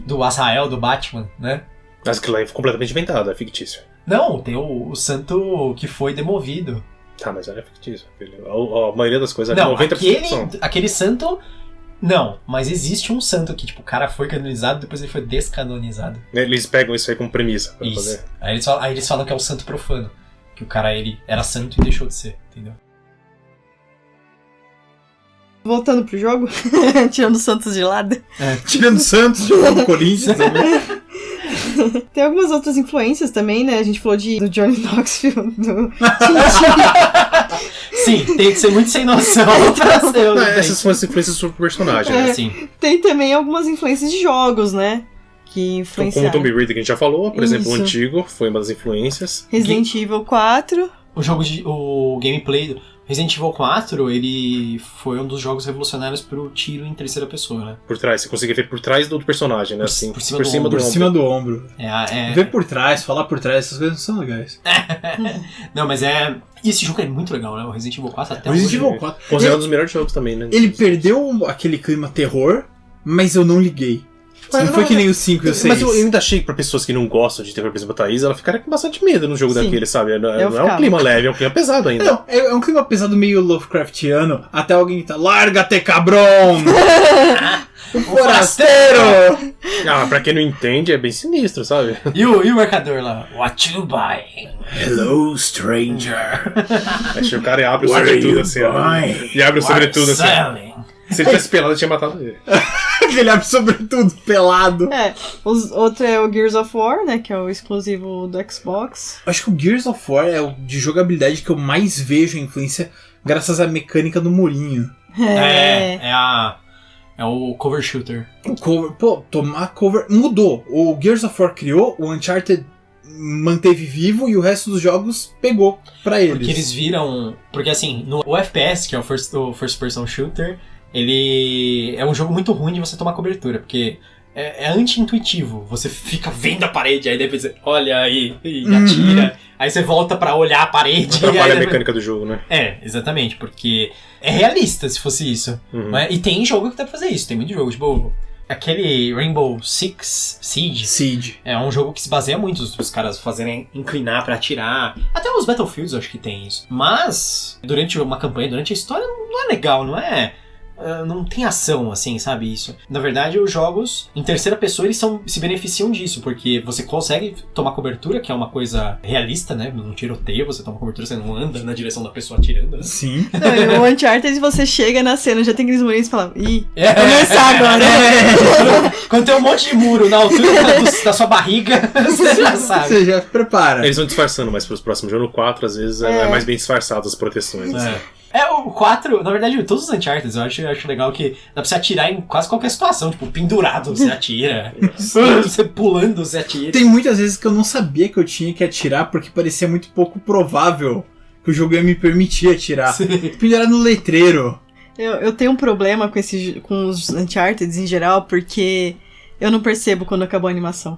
do Azrael, do Batman, né? Mas aquilo lá é completamente inventado, é fictício. Não, tem o santo que foi demovido. Tá, mas era fictício. A maioria das coisas, Não, 90% são. aquele santo... Não, mas existe um santo que, tipo, o cara foi canonizado, depois ele foi descanonizado. Eles pegam isso aí como premissa pra Isso. fazer. Aí eles falam que é o santo profano. Que o cara, ele era santo e deixou de ser, entendeu? Voltando pro jogo, tirando o Santos de lado. Tirando o Santos, jogando o Corinthians também. Tem algumas outras influências também, né? A gente falou do Johnny Knoxville, do Sim, tem que ser muito sem noção pra ser Não, essas são as influências sobre o personagem, né? Sim. Tem também algumas influências de jogos, né? Que Como o influenciaram. Tomb Raider que a gente já falou, por exemplo, o Isso. antigo foi uma das influências. Resident Evil 4. O gameplay do Resident Evil 4, ele foi um dos jogos revolucionários pro tiro em terceira pessoa, né? Por trás, você conseguia ver por trás do personagem, né? Assim, por cima do Por cima do ombro. Ver por trás, falar por trás, essas coisas não são legais. Não, mas E esse jogo é muito legal, né? O Resident Evil 4 até O Resident hoje. Evil 4. Considerado um dos melhores jogos também, né? Ele perdeu aquele clima terror, mas eu não liguei. Não foi que nem o 5 e o 6. Mas eu ainda achei que pra pessoas que não gostam de terror, por exemplo, a Thaís, ela ficaria com bastante medo no jogo Sim. daquele, sabe? Não é um ficava. clima leve, é um clima pesado ainda. Não, é um clima pesado meio Lovecraftiano, até alguém tá, larga-te, cabrão! O forasteiro! Ah, pra quem não entende, é bem sinistro, sabe? E o marcador lá? What you buy? Hello, stranger. Aí o cara abre o What are sobretudo you assim, ó. buying? E abre o sobretudo assim. Selling. Se ele tivesse pelado, eu tinha matado ele. Ele abre sobretudo, pelado. Outro é o Gears of War, né? Que é o exclusivo do Xbox. Acho que o Gears of War é o de jogabilidade que eu mais vejo a influência graças à mecânica do murinho. É o cover shooter. O cover, tomar cover mudou. O Gears of War criou, o Uncharted manteve vivo e o resto dos jogos pegou pra eles. Porque eles viram... Porque assim, o FPS, que é o First Person Shooter, ele é um jogo muito ruim de você tomar cobertura, porque é anti-intuitivo. Você fica vendo a parede, aí depois você olha aí e atira, aí você volta pra olhar a parede. Atrapalha a mecânica do jogo, né? Exatamente, porque é realista se fosse isso. Né? E tem jogo que dá pra fazer isso, tem muito jogo, tipo... Aquele Rainbow Six Siege é um jogo que se baseia muito os caras fazerem inclinar pra atirar. Até os Battlefields eu acho que tem isso. Mas, durante uma campanha, durante a história, não é legal, não é... Não tem ação, assim, sabe, isso. Na verdade, os jogos, em terceira pessoa, eles se beneficiam disso, porque você consegue tomar cobertura, que é uma coisa realista, né? Num tiroteio, você toma cobertura, você não anda na direção da pessoa atirando. Né? Sim. Não, e o Uncharted, você chega na cena, já tem aqueles murinhos e fala, vai começar agora. Quando tem um monte de muro na altura da sua barriga, você já sabe. Você já prepara. Eles vão disfarçando mais pros próximos jogos. No 4, às vezes, é mais bem disfarçado as proteções. Assim. O 4, na verdade, todos os Uncharted, eu acho legal que dá pra você atirar em quase qualquer situação. Tipo, pendurado, você atira. Você pulando, você atira. Tem muitas vezes que eu não sabia que eu tinha que atirar, porque parecia muito pouco provável que o jogo ia me permitir atirar. Pendurado no letreiro. Eu tenho um problema com os Uncharted em geral, porque eu não percebo quando acabou a animação.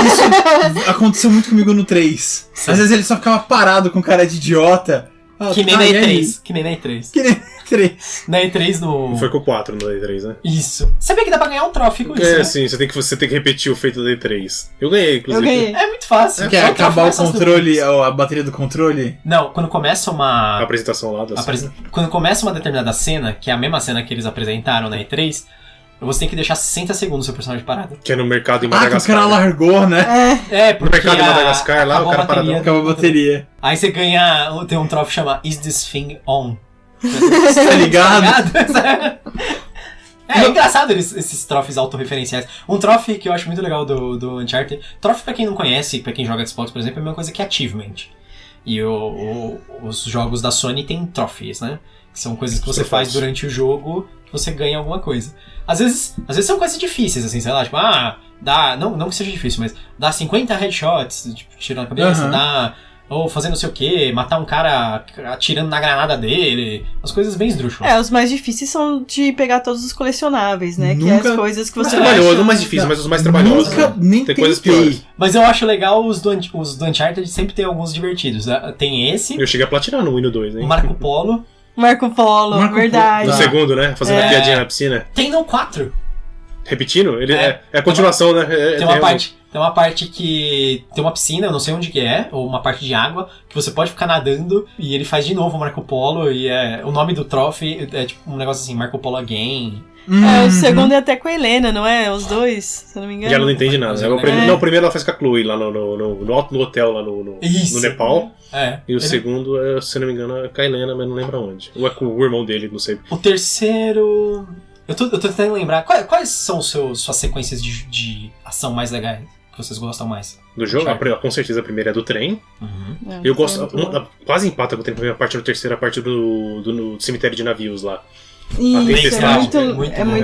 Isso aconteceu muito comigo no 3. Sim. Às vezes ele só ficava parado com cara de idiota. Que nem na E3. Que nem na E3. Que nem na E3. Na E3 no... Foi com o 4 no E3, né? Isso. Sabia que dá pra ganhar um troféu com isso, né? Sim, você tem que repetir o feito da E3. Eu ganhei, inclusive. É muito fácil. Quer acabar o controle, a bateria do controle? Não, quando começa uma... A apresentação lá da cena. Quando começa uma determinada cena, que é a mesma cena que eles apresentaram na E3... Você tem que deixar 60 segundos o seu personagem parado. Que é no mercado em Que Madagascar. o cara largou, né? Porque no mercado em Madagascar, lá o cara paradão. Acabou a bateria. Aí você ganha... Tem um troféu que chama Is This Thing On? Tá ligado? É engraçado esses troféus autorreferenciais. Um troféu que eu acho muito legal do Uncharted... Troféu, pra quem não conhece, pra quem joga Xbox, por exemplo, é a mesma coisa que Achievement. E os jogos da Sony tem troféus, né? Que são coisas que você faz durante o jogo que você ganha alguma coisa. Às vezes são coisas difíceis, assim, sei lá, tipo, dá... Não que seja difícil, mas dá 50 headshots, tipo, tirando a cabeça, dá ou fazer não sei o que, matar um cara atirando na granada dele, as coisas bem esdrúxulas. Os mais difíceis são de pegar todos os colecionáveis, né? Que é as coisas que você trabalhoso, não mais difícil, mas os mais trabalhosos. Nunca nem tem coisas piores. Mas eu acho legal os do Uncharted sempre tem alguns divertidos. Tem esse. Eu cheguei a platinar no 1 e no 2, hein? O Marco Polo. Marco Polo, verdade. No segundo, né? Fazendo a piadinha na piscina. Tem no 4. Repetindo? Ele é a continuação, né? Tem uma parte que tem uma piscina, eu não sei onde que é, ou uma parte de água, que você pode ficar nadando e ele faz de novo o Marco Polo e o nome do trophy é tipo um negócio assim, Marco Polo Again. O segundo é até com a Helena, não é? Os dois, se eu não me engano. E ela não entende nada. O primeiro ela faz com a Chloe lá no hotel lá no Nepal. E o segundo, se não me engano, é com a Helena, mas não lembro onde. Ou é com o irmão dele, não sei. O terceiro... Eu tô tentando lembrar. Quais são suas sequências de ação mais legais? Que vocês gostam mais? Do jogo? Com certeza a primeira é do trem. Eu gosto... Quase empata com o trem. A primeira parte do terceiro, a parte do cemitério de navios lá. Isso,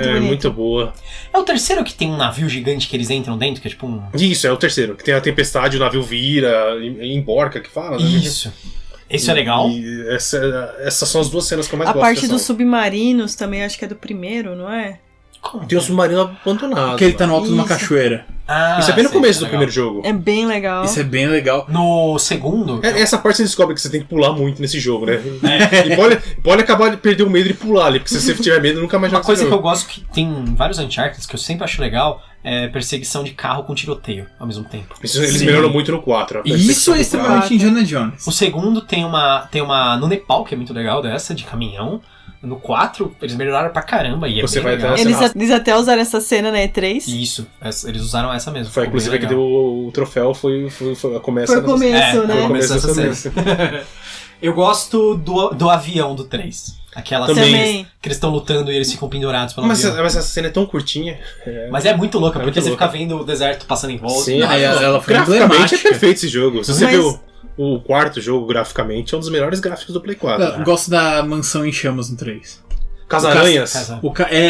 é muito boa. É o terceiro que tem um navio gigante que eles entram dentro, que é tipo um... Isso, é o terceiro. Que tem a tempestade, o navio vira, emborca, que fala, né? Isso. Isso é legal. E essas são as duas cenas que eu mais gosto. A parte dos submarinos também, acho que é do primeiro, não é? Tem um submarino abandonado. Que ele tá no alto de uma cachoeira. Isso é bem no começo do primeiro jogo. É bem legal. Isso é bem legal. No segundo... Essa parte você descobre que você tem que pular muito nesse jogo, né? E pode acabar de perder o medo de pular ali, porque se você tiver medo, nunca mais joga. Uma coisa que eu gosto, que tem vários Uncharted, que eu sempre acho legal, é perseguição de carro com tiroteio ao mesmo tempo. Eles melhoram muito no 4. Isso é extremamente Indiana Jones. O segundo tem uma no Nepal, que é muito legal dessa, de caminhão. No 4, eles melhoraram pra caramba e Você bem vai legal. Eles até usaram essa cena na E3. Isso, eles usaram essa mesmo. Foi inclusive que deu o troféu, foi a começa. Foi o começo, né? Foi o começo dessa cena. Eu gosto do avião do 3. Aquela também. Que eles estão lutando e eles ficam pendurados pelo avião. Mas essa cena é tão curtinha. Mas é muito louca, porque você fica vendo o deserto passando em volta. Sim, ela foi graficamente é perfeito esse jogo. Se você viu o quarto jogo graficamente, é um dos melhores gráficos do Play 4. Eu gosto da mansão em chamas no 3. As aranhas.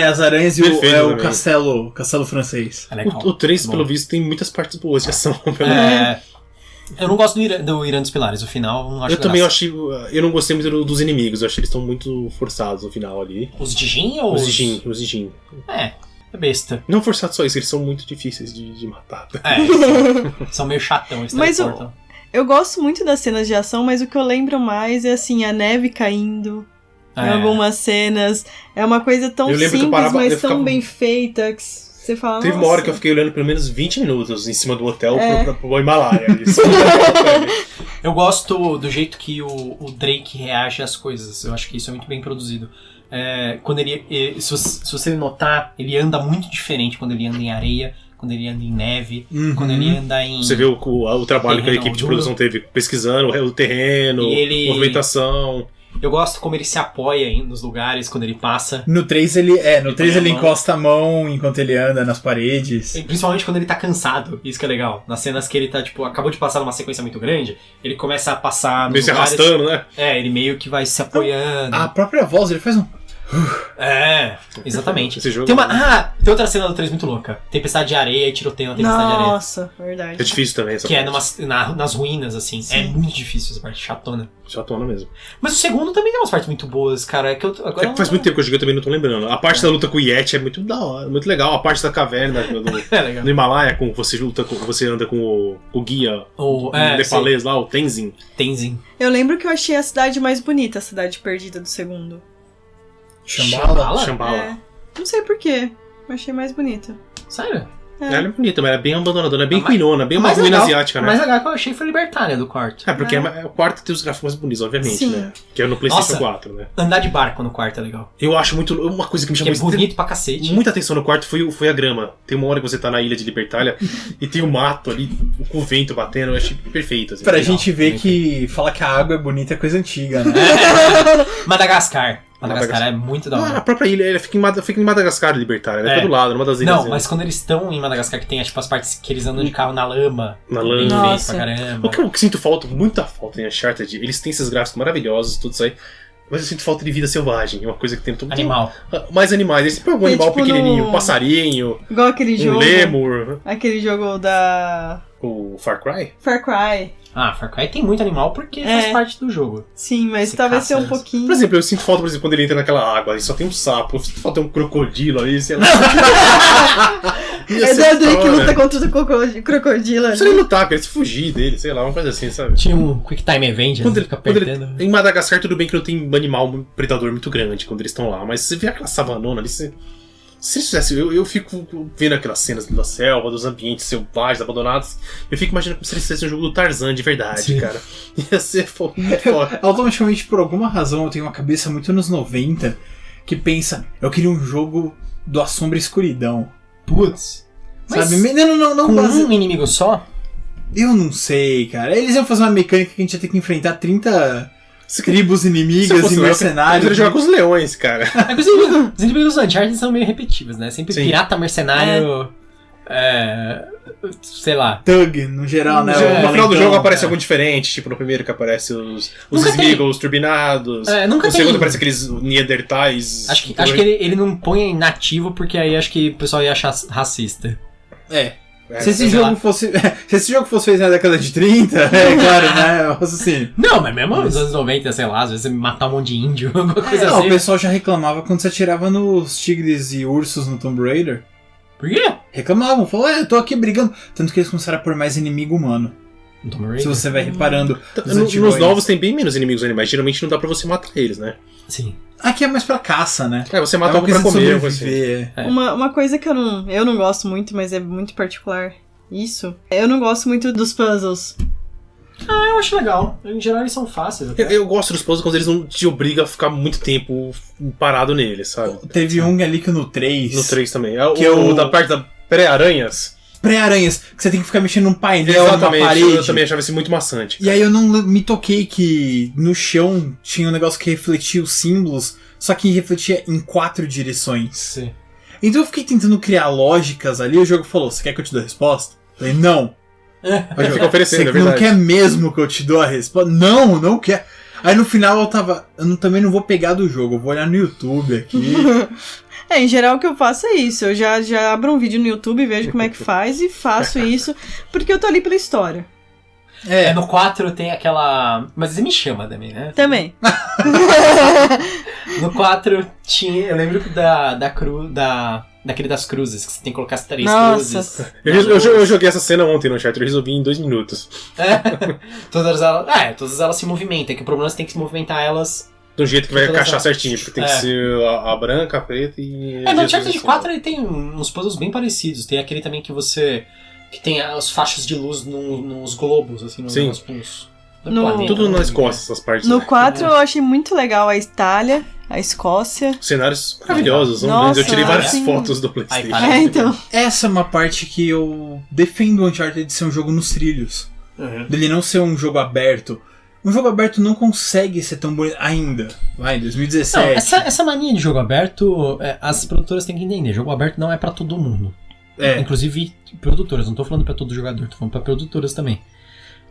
As aranhas e o castelo francês. É legal. O 3, pelo visto, tem muitas partes boas de ação. Eu não gosto do Irã dos Pilares, o final não acho. Eu também achei. Eu não gostei muito dos inimigos, eu achei que eles estão muito forçados no final ali. Os de Jin ou os de Jin? É besta. Não forçados só isso, eles são muito difíceis de matar. São meio chatão, eles Mas eu gosto muito das cenas de ação, mas o que eu lembro mais é assim, a neve caindo. Em algumas cenas. É uma coisa tão simples, mas tão bem feita que você fala. Teve uma hora que eu fiquei olhando pelo menos 20 minutos em cima do hotel pro Himalaia. Eu gosto do jeito que o Drake reage às coisas. Eu acho que isso é muito bem produzido. Quando se você notar, ele anda muito diferente quando ele anda em areia, quando ele anda em neve, quando ele anda em... Você vê o trabalho que a equipe de produção teve pesquisando o terreno, movimentação... Eu gosto como ele se apoia nos lugares quando ele passa. No 3 ele encosta a mão enquanto ele anda nas paredes. E principalmente quando ele tá cansado, isso que é legal. Nas cenas que ele tá, acabou de passar numa sequência muito grande, ele começa a passar nos meio lugares... se arrastando, né? Ele meio que vai se apoiando. A própria voz, ele faz um... Exatamente. Esse jogo tem outra cena do 3 muito louca. Tempestade de areia e tiroteio na tempestade de areia. Nossa, verdade. É difícil também essa parte. nas ruínas, assim. Sim. É muito difícil essa parte, chatona. Chatona mesmo. Mas o segundo também tem umas partes muito boas, cara. Faz muito tempo que eu joguei, eu também não tô lembrando. A parte da luta com o Yeti é muito da hora, muito legal. A parte da caverna do Himalaia, com você anda com o guia o nepalês lá, o Tenzin. Eu lembro que eu achei a cidade mais bonita, a cidade perdida do segundo. Shambhala? Não sei porquê, eu achei mais bonita. Sério? Ela é bonita, mas ela é bem abandonadora, é bem ruinona, bem uma ruína asiática, né? O mais legal que eu achei foi Libertária do quarto. Porque o quarto tem os gráficos mais bonitos, obviamente, né? Que é no PlayStation 4, né? Andar de barco no quarto é legal. Eu acho muito... Uma coisa que me chamou... Que é bonito pra cacete. Muita atenção no quarto foi a grama. Tem uma hora que você tá na ilha de Libertália e tem o mato ali, com o vento batendo, eu achei perfeito. Assim, pra gente ver que falar que a água é bonita é coisa antiga, né? Madagascar é muito da hora. A própria ilha, ela fica em Madagascar, Libertária, ela fica do lado, numa das ilhas. Não, mas quando eles estão em Madagascar, que tem as partes que eles andam de carro na lama. Bem feito pra caramba. O que eu sinto muita falta em Uncharted, eles têm esses gráficos maravilhosos, tudo isso aí, mas eu sinto falta de vida selvagem, uma coisa que tem tudo. Animal. Mais animais, eles põem algum animal pequenininho, um passarinho, igual aquele jogo. Lemur. Aquele jogo da... O Far Cry? Far Cry. Ah, Far Cry tem muito animal porque faz parte do jogo. Sim, mas Você talvez caça ser um eles. pouquinho... Por exemplo, eu sinto falta, por exemplo, quando ele entra naquela água e só tem um sapo, eu sinto falta um crocodilo ali, sei lá. É o Drake luta contra o crocodilo. Não precisa nem lutar, queria se fugir dele, sei lá, uma coisa assim, sabe? Tinha um Quick Time Event, Quando você ele- fica quando ele- apertando. Em Madagascar, tudo bem que não tem animal, um predador muito grande quando eles estão lá, mas você vê aquela savanona ali, se eles fizessem, eu fico vendo aquelas cenas da selva, dos ambientes selvagens, abandonados, eu fico imaginando como se eles fizessem um jogo do Tarzan de verdade, Sim. cara. Ia ser muito foda. Automaticamente, por alguma razão, eu tenho uma cabeça muito anos 90 que pensa, eu queria um jogo do A Sombra e Escuridão. Putz. Mas Sabe? Não com base... um inimigo só? Eu não sei, cara. Eles iam fazer uma mecânica que a gente ia ter que enfrentar 30 tribos Se eu inimigas fosse e eu mercenários. queria jogar com os leões, cara. É que os inimigos do Uncharted são meio repetitivos, né? Sempre Sim. pirata, mercenário... sei lá. Thug, no geral, né? No o geral, No final do valentão. jogo aparece algum diferente, tipo no primeiro que aparece os Nunca tem. Smeagol, turbinados. Nunca No tem. segundo aparece aqueles Neandertais. Acho que ele não põe em nativo porque aí acho que o pessoal ia achar racista. É. É, Se esse sei lá. jogo fosse. Se esse jogo fosse feito na década de 30, é claro, né? Eu posso assim. Não, mas mesmo nos anos 90, sei lá, às vezes você matar um monte de índio, alguma coisa Não, assim. o pessoal já reclamava quando você atirava nos tigres e ursos no Tomb Raider. Por quê? Reclamavam, falavam, eu tô aqui brigando. Tanto que eles começaram a pôr mais inimigo humano. No Tomb Raider? Se você vai reparando. Nos Nos antigos. novos tem bem menos inimigos animais. Geralmente não dá pra você matar eles, né? Sim. Aqui é mais pra caça, né? Você É mata uma algo pra coisa de comer. Algo assim. sobreviver. É. Uma coisa que eu não gosto muito, mas é muito particular. Isso. Eu não gosto muito dos puzzles. Eu acho legal. Em geral eles são fáceis até. Eu gosto dos puzzles quando eles não te obrigam a ficar muito tempo parado neles, sabe? Teve um ali que no 3. No 3 também. Que o da parte da pré-aranhas. Pré-aranhas, que você tem que ficar mexendo num painel, numa Exatamente. parede. Eu também achava isso muito maçante. E aí eu não me toquei que no chão tinha um negócio que refletia os símbolos, só que refletia em 4 direções. Sim. Então eu fiquei tentando criar lógicas ali, o jogo falou, você quer que eu te dê a resposta? Eu falei, não. Aí fica oferecendo, Você é não verdade. quer mesmo que eu te dou a resposta? Não quer. Aí no final eu também não vou pegar do jogo, eu vou olhar no YouTube aqui. Em geral o que eu faço é isso. Eu já abro um vídeo no YouTube, vejo como é que faz e faço isso, porque eu tô ali pela história. No 4 tem aquela... Mas ele me chama também, né? Também. No 4 tinha... Eu lembro daquele das cruzes, que você tem que colocar as 3 cruzes. Nossa. Eu joguei essa cena ontem no chat, eu resolvi em 2 minutos. Todas elas se movimentam, que o problema é que você tem que movimentar elas... Do jeito que vai Todas encaixar elas. certinho, porque tem que ser a branca, a preta e... No Uncharted 4 ele tem uns puzzles bem parecidos. Tem aquele também que você... Que tem os fachos de luz nos globos, assim, nos Sim. pontos. Tudo nas costas, essas partes. No né? 4 eu achei muito legal a Itália, a Escócia. Cenários maravilhosos, são Nossa, grandes. Eu tirei várias assim- fotos do PlayStation. Itália. Então. Essa é uma parte que eu defendo o Uncharted de ser um jogo nos trilhos. Uhum. Dele não ser um jogo aberto. Um jogo aberto não consegue ser tão bonito ainda. Vai, 2017. Não, essa mania de jogo aberto, as produtoras têm que entender. Jogo aberto não é pra todo mundo. Inclusive produtoras, não tô falando pra todo jogador, tô falando pra produtoras também.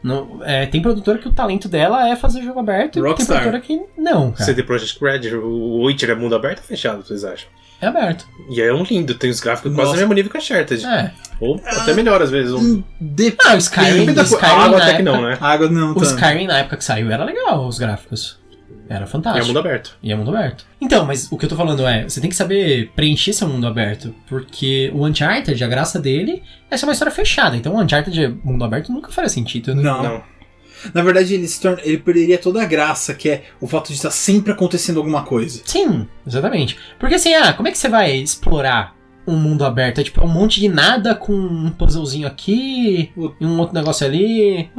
Não, tem produtora que o talento dela é fazer jogo aberto e tem Rockstar. produtora que não, cara. CD Projekt Red, o Witcher é mundo aberto ou fechado, vocês acham? É aberto. E é um lindo, tem os gráficos quase Nossa. no mesmo nível que a Uncharted. É. Ou até melhor às vezes. Ah, o Skyrim, Depende da Skyrim água na até que época- não, né? A água não O tanto. Skyrim na época que saiu era legal, os gráficos. Era E fantástico. é mundo aberto. E é mundo aberto. Então, mas o que eu tô falando você tem que saber preencher seu mundo aberto. Porque o Uncharted, a graça dele é ser uma história fechada. Então o Uncharted mundo aberto nunca faria sentido, né? Não. Na verdade, ele perderia toda a graça, que é o fato de estar sempre acontecendo alguma coisa. Sim, exatamente. Porque assim, como é que você vai explorar um mundo aberto? É tipo um monte de nada com um puzzlezinho aqui e um outro negócio ali.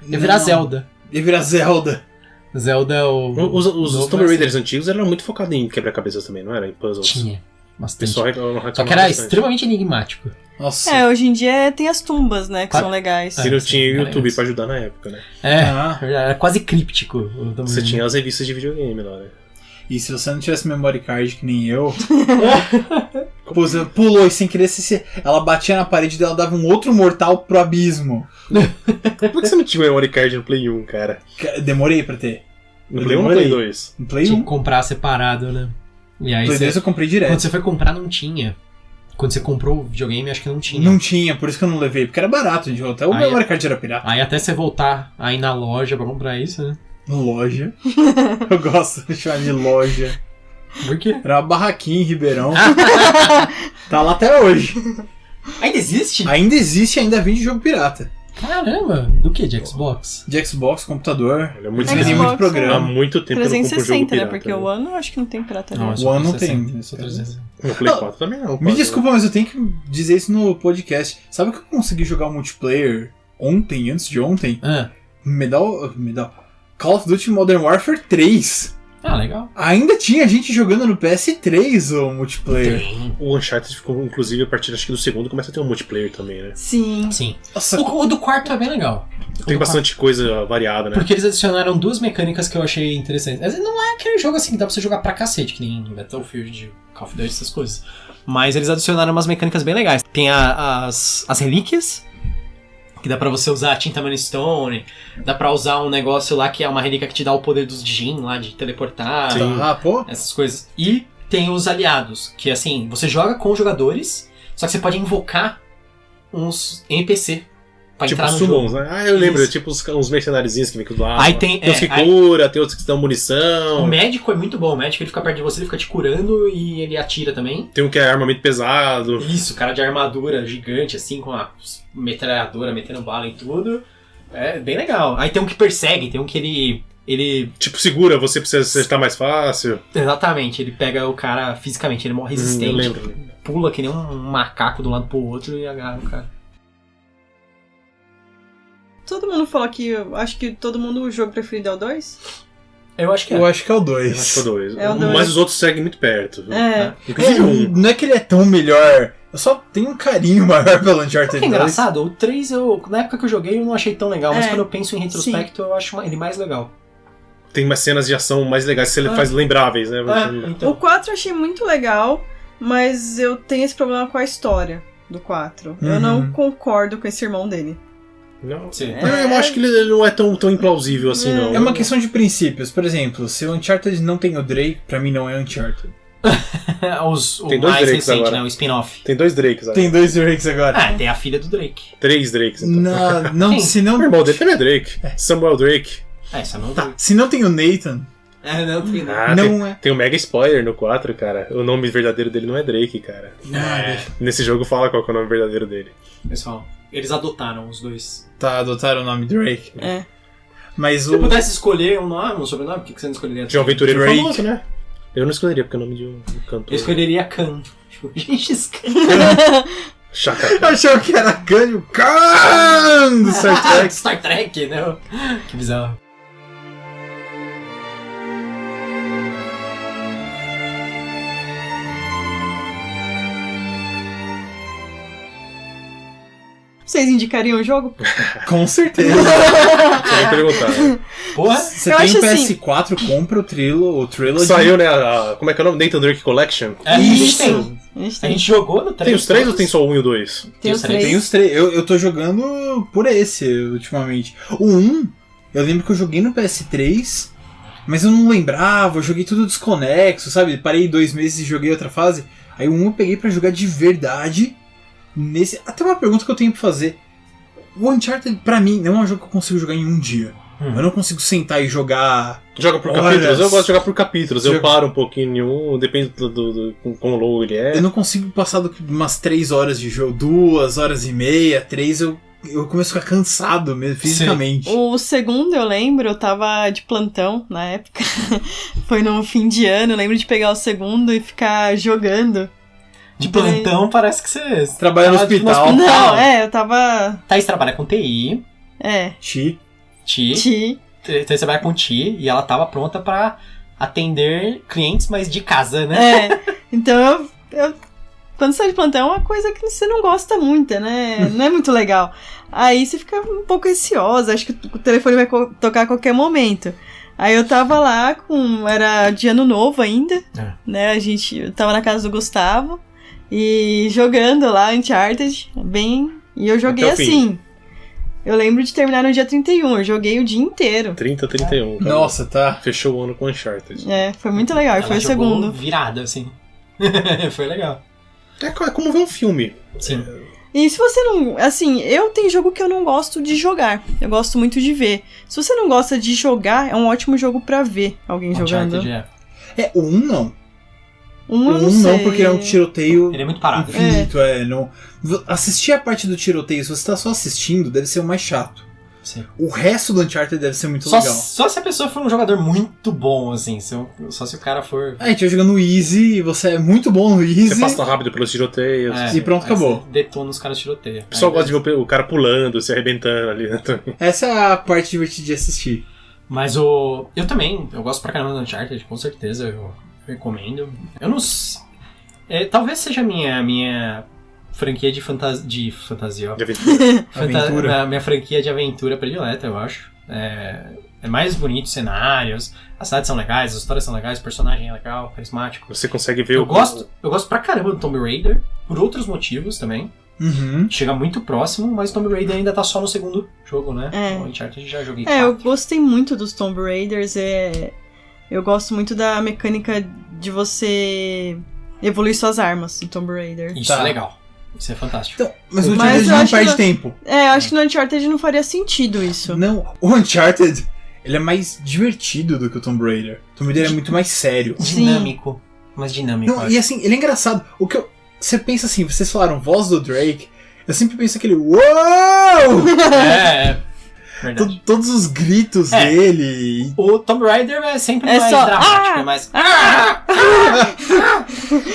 Ia virar Não. Zelda. Ia virar Zelda. Zelda é o... Os novo Tomb assim. Raiders antigos eram muito focados em quebra-cabeças também, não era? Em puzzles. Tinha. O Bastante. pessoal reclamava Só que era bastante. extremamente enigmático. Nossa. Hoje em dia tem as tumbas, né, que Claro. são legais. E não sim, tinha era YouTube isso. pra ajudar na época, né? Era quase críptico. o Tomb Você Raider. tinha as revistas de videogame lá, né? E se você não tivesse memory card que nem eu, pô, você pulou e sem querer ela batia na parede dela, dava um outro mortal pro abismo. Por que você não tinha o memory card no Play 1, cara? Demorei pra ter. No Eu Play 1 ou no demorei. Play 2? No Play Tinha 1. que comprar separado, né? E aí Play 2 eu comprei quando direto. você foi comprar não tinha. quando você comprou o videogame, acho que não tinha. Não tinha, por isso que eu não levei, porque era barato de até o memory card era pirata. Aí até você voltar aí na loja pra comprar isso, né? Loja. Eu gosto de chamar de loja. Por quê? Era uma barraquinha em Ribeirão. Tá lá até hoje. Ainda existe? Ainda existe e ainda vende jogo pirata. Caramba! Do que? De Xbox? De Xbox, computador. Ele é muito Eles vendem Xbox, muito programa. Há muito tempo eu não compro jogo 360, né? pirata. Porque o One eu acho que não tem pirata. Não, Não. é só O One não 360, tem. é só 360. No Play 4 também não. Me quase. desculpa, mas eu tenho que dizer isso no podcast. Sabe que eu consegui jogar o multiplayer ontem, antes de ontem? Ah, Medal. Call of Duty Modern Warfare 3. legal. Ainda tinha gente jogando no PS3 o multiplayer. Tem. O Uncharted ficou, inclusive, a partir acho que do segundo começa a ter um multiplayer também, né? Sim. Sim. Nossa, O do quarto é bem legal. Tem bastante coisa variada, né? Porque eles adicionaram duas mecânicas que eu achei interessantes. Mas não é aquele jogo assim que dá pra você jogar pra cacete, que nem Battlefield, Call of Duty, essas coisas. Mas eles adicionaram umas mecânicas bem legais. Tem as relíquias, que dá pra você usar a tinta Stone, dá pra usar um negócio lá que é uma relíquia que te dá o poder dos Jin lá, de teleportar, pô. essas coisas. E tem os aliados, que assim, você joga com os jogadores, só que você pode invocar uns NPC pra Tipo entrar no summons, jogo. né? Ah, eu lembro, Isso. tipo uns mercenáriozinhos que vem do lado. Aí tem- uns que aí- cura, tem outros que dão O munição. médico é muito bom, o médico ele fica perto de você, ele fica te curando e ele atira também. Tem um que é armamento pesado. Isso, cara de armadura gigante, assim, com a metralhadora metendo bala em tudo. É bem legal. Aí tem um que persegue, tem um que ele... Tipo, segura, você precisa acertar mais fácil. Exatamente, ele pega o cara fisicamente, ele é mó resistente. Eu lembro. Pula que nem um macaco de um lado pro outro e agarra o cara. Todo mundo falou que eu acho que todo mundo o jogo preferido é o 2. Eu acho que Eu acho que é o Eu 2. acho que é o 2. É o dois. Mas os outros seguem muito perto. É. Inclusive um. Não é que ele é tão melhor. Eu só tenho um carinho maior pelo O Uncharted que é 2. engraçado, o 3, na época que eu joguei, eu não achei tão legal, mas É, quando eu penso em retrospecto, eu acho ele mais legal. Tem umas cenas de ação mais legais que ele faz lembráveis, né? Então. O 4 eu achei muito legal, mas eu tenho esse problema com a história do 4. Eu Uhum. não concordo com esse irmão dele. Não. Sim. Eu acho que ele não é tão implausível assim, não. É uma questão de princípios. Por exemplo, se o Uncharted não tem o Drake, pra mim não é Uncharted. O Tem dois mais Drakes recente, agora. né? O spin-off. Tem 2 Drakes agora. Tem 2 Drakes agora. Ah, tem a filha do Drake. 3 Drakes, então. Não, Quem? se O não, irmão dele também é Drake. Samuel Drake. Essa não tá, se não tem o Nathan, não tem Ah, não é. tem um mega spoiler no 4, cara. O nome verdadeiro dele não é Drake, cara. Nesse jogo fala qual que é o nome verdadeiro dele. Pessoal, eles adotaram os dois. Tá, adotaram o nome Drake. É. Mas Se você o. pudesse escolher um nome, um sobrenome, o que você não escolheria? De um aventureiro Drake. famoso, né? Eu não escolheria, porque é o nome de um cantor. Eu escolheria Khan. Tipo, gente, Chaka. Achou que era Kanye, o Khan do Star Trek. Star Trek, né? Que bizarro. Vocês indicariam o jogo? Com certeza. Só vou perguntar. Porra, Você Eu tem acho um assim- PS4, compra o Trilogy. Saiu, né? Como é que é o nome? Nathan Drake Collection? a gente Isso. tem. A gente A tem, gente jogou no 3. Tem os 3 ou tem só o 1 e o 2? tem os Tem Tem 3. os 3. Eu tô jogando por esse, ultimamente. O 1, eu lembro que eu joguei no PS3, mas eu não lembrava, eu joguei tudo desconexo, sabe? Parei 2 meses e joguei outra fase. Aí o 1 eu peguei pra jogar de verdade. Até uma pergunta que eu tenho pra fazer. O Uncharted, pra mim, não é um jogo que eu consigo jogar em um dia. Eu não consigo sentar e jogar. Joga por Horas. capítulos? Eu gosto de jogar por capítulos. Eu Joga- paro um pouquinho em um, depende do quão low ele é. Eu não consigo passar umas 3 horas de jogo, 2 horas e meia, 3, eu começo a ficar cansado mesmo, fisicamente. O segundo, eu lembro, eu tava de plantão na época. Foi no fim de ano, eu lembro de pegar o segundo e ficar jogando. De plantão, parece que você Trabalha no tava, tipo, hospital. Não, eu tava... Thaís trabalha com TI. Ti. Thaís trabalha com TI e ela tava pronta pra atender clientes, mas de casa, né? Então quando você tá de plantão é uma coisa que você não gosta muito, né? Não é muito legal. Aí você fica um pouco ansiosa, acho que o telefone vai tocar a qualquer momento. Aí eu tava lá era de ano novo ainda, né? Eu tava na casa do Gustavo e jogando lá Uncharted, e eu joguei Até o fim. assim. Eu lembro de terminar no dia 31, eu joguei o dia inteiro. 30, 31. Cara. Nossa, tá. Fechou o ano com Uncharted. Foi muito legal, Ela foi o jogou segundo. virada, assim. Foi legal. É como ver um filme. Sim. E se você não... Assim, eu tenho jogo que eu não gosto de jogar. Eu gosto muito de ver. Se você não gosta de jogar, é um ótimo jogo pra ver alguém jogando. O 1 não. Eu não não, sei. porque é um tiroteio Ele é muito parado. infinito. Não... Assistir a parte do tiroteio, se você tá só assistindo, deve ser o mais chato. Sim. O resto do Uncharted deve ser muito legal. Só se a pessoa for um jogador muito bom, assim. Só se o cara for... A gente vai jogando no Easy, e você é muito bom no Easy. Você passa rápido pelos tiroteios. E pronto, acabou. Detona os caras tiroteiam. O pessoal gosta de ver o cara pulando, se arrebentando ali, né? Essa é a parte divertida de assistir. Mas eu também, eu gosto pra caramba do Uncharted, com certeza, eu recomendo. Eu não sei... talvez seja a minha franquia de fantasia, ó. De aventura. Aventura. Minha franquia de aventura predileta, eu acho. É mais bonito os cenários, as cidades são legais, as histórias são legais, o personagem é legal, carismático. Você consegue ver Eu gosto pra caramba do Tomb Raider, por outros motivos também. Uhum. Chega muito próximo, mas Tomb Raider ainda tá só no segundo jogo, né? O Uncharted já joguei 4. Eu gostei muito dos Tomb Raiders. Eu gosto muito da mecânica de você evoluir suas armas no Tomb Raider. Isso é legal. Isso é fantástico. Então, mas o Uncharted não perde tempo. Acho que no Uncharted não faria sentido isso. Não, o Uncharted, ele é mais divertido do que o Tomb Raider. O Tomb Raider é muito mais sério. Dinâmico. Mais dinâmico, Não, e assim, ele é engraçado. Você pensa assim, vocês falaram voz do Drake, eu sempre penso aquele uou! Verdade. Todos os gritos dele. O Tomb Raider é sempre mais só, dramático, é mais...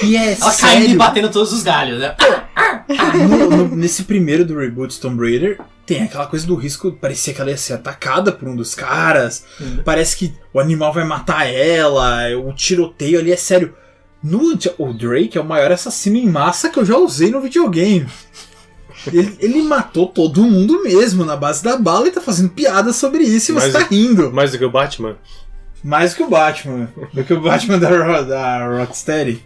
E é Ela sério. caindo e batendo todos os galhos, né? Nesse primeiro do reboot Tomb Raider, tem aquela coisa do risco, parecia que ela ia ser atacada por um dos caras, parece que o animal vai matar ela, o tiroteio ali é sério. O Drake é o maior assassino em massa que eu já usei no videogame. Ele matou todo mundo mesmo na base da bala e tá fazendo piada sobre isso e você tá rindo. Mais do que o Batman? Mais do que o Batman. Do que o Batman da Rocksteady.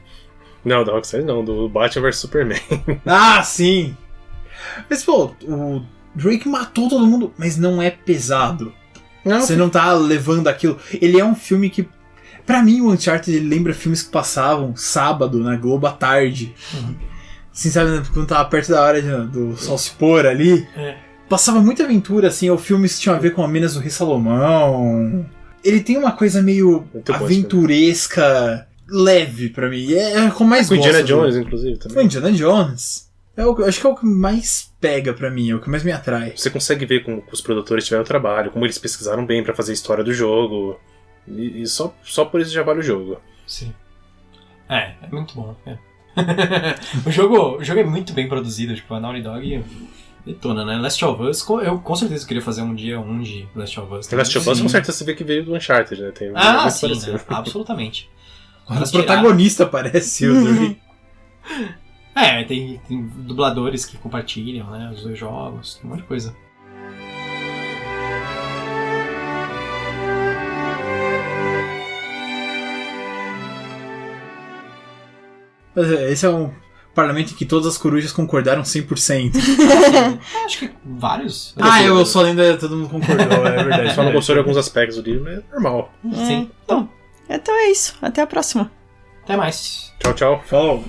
Não, da Rocksteady não, do Batman vs Superman. Ah, sim! Mas, pô, o Drake matou todo mundo, mas não é pesado. Você não tá levando aquilo. Ele é um filme que, pra mim, o Uncharted ele lembra filmes que passavam sábado na Globo à tarde. Assim, sabe, quando tava perto da hora do sol se pôr ali. Passava muita aventura, assim, ou filmes que tinham a ver com a Minas do Rei Salomão. Ele tem uma coisa meio aventuresca, leve pra mim. É como mais gosto. Com Indiana Jones, inclusive, também. Com Indiana Jones. Acho que é o que mais pega pra mim, é o que mais me atrai. Você consegue ver como os produtores tiveram trabalho, como eles pesquisaram bem pra fazer a história do jogo. E só por isso já vale o jogo. Sim. É muito bom. O jogo é muito bem produzido, tipo, a Naughty Dog detona, né? Last of Us, eu com certeza queria fazer um dia de Last of Us. Last of Us com certeza você vê que veio do Uncharted, né? Tem sim, né? Absolutamente. O protagonista parece o Drake. Tem dubladores que compartilham, né? Os dois jogos, tem um monte de coisa. Esse é um parlamento em que todas as corujas concordaram 100%. Acho que vários. Eu só lembro todo mundo concordou, é verdade. Só não gostou de alguns aspectos do livro, mas é normal. Sim. Então é isso. Até a próxima. Até mais. Tchau, tchau. Falou.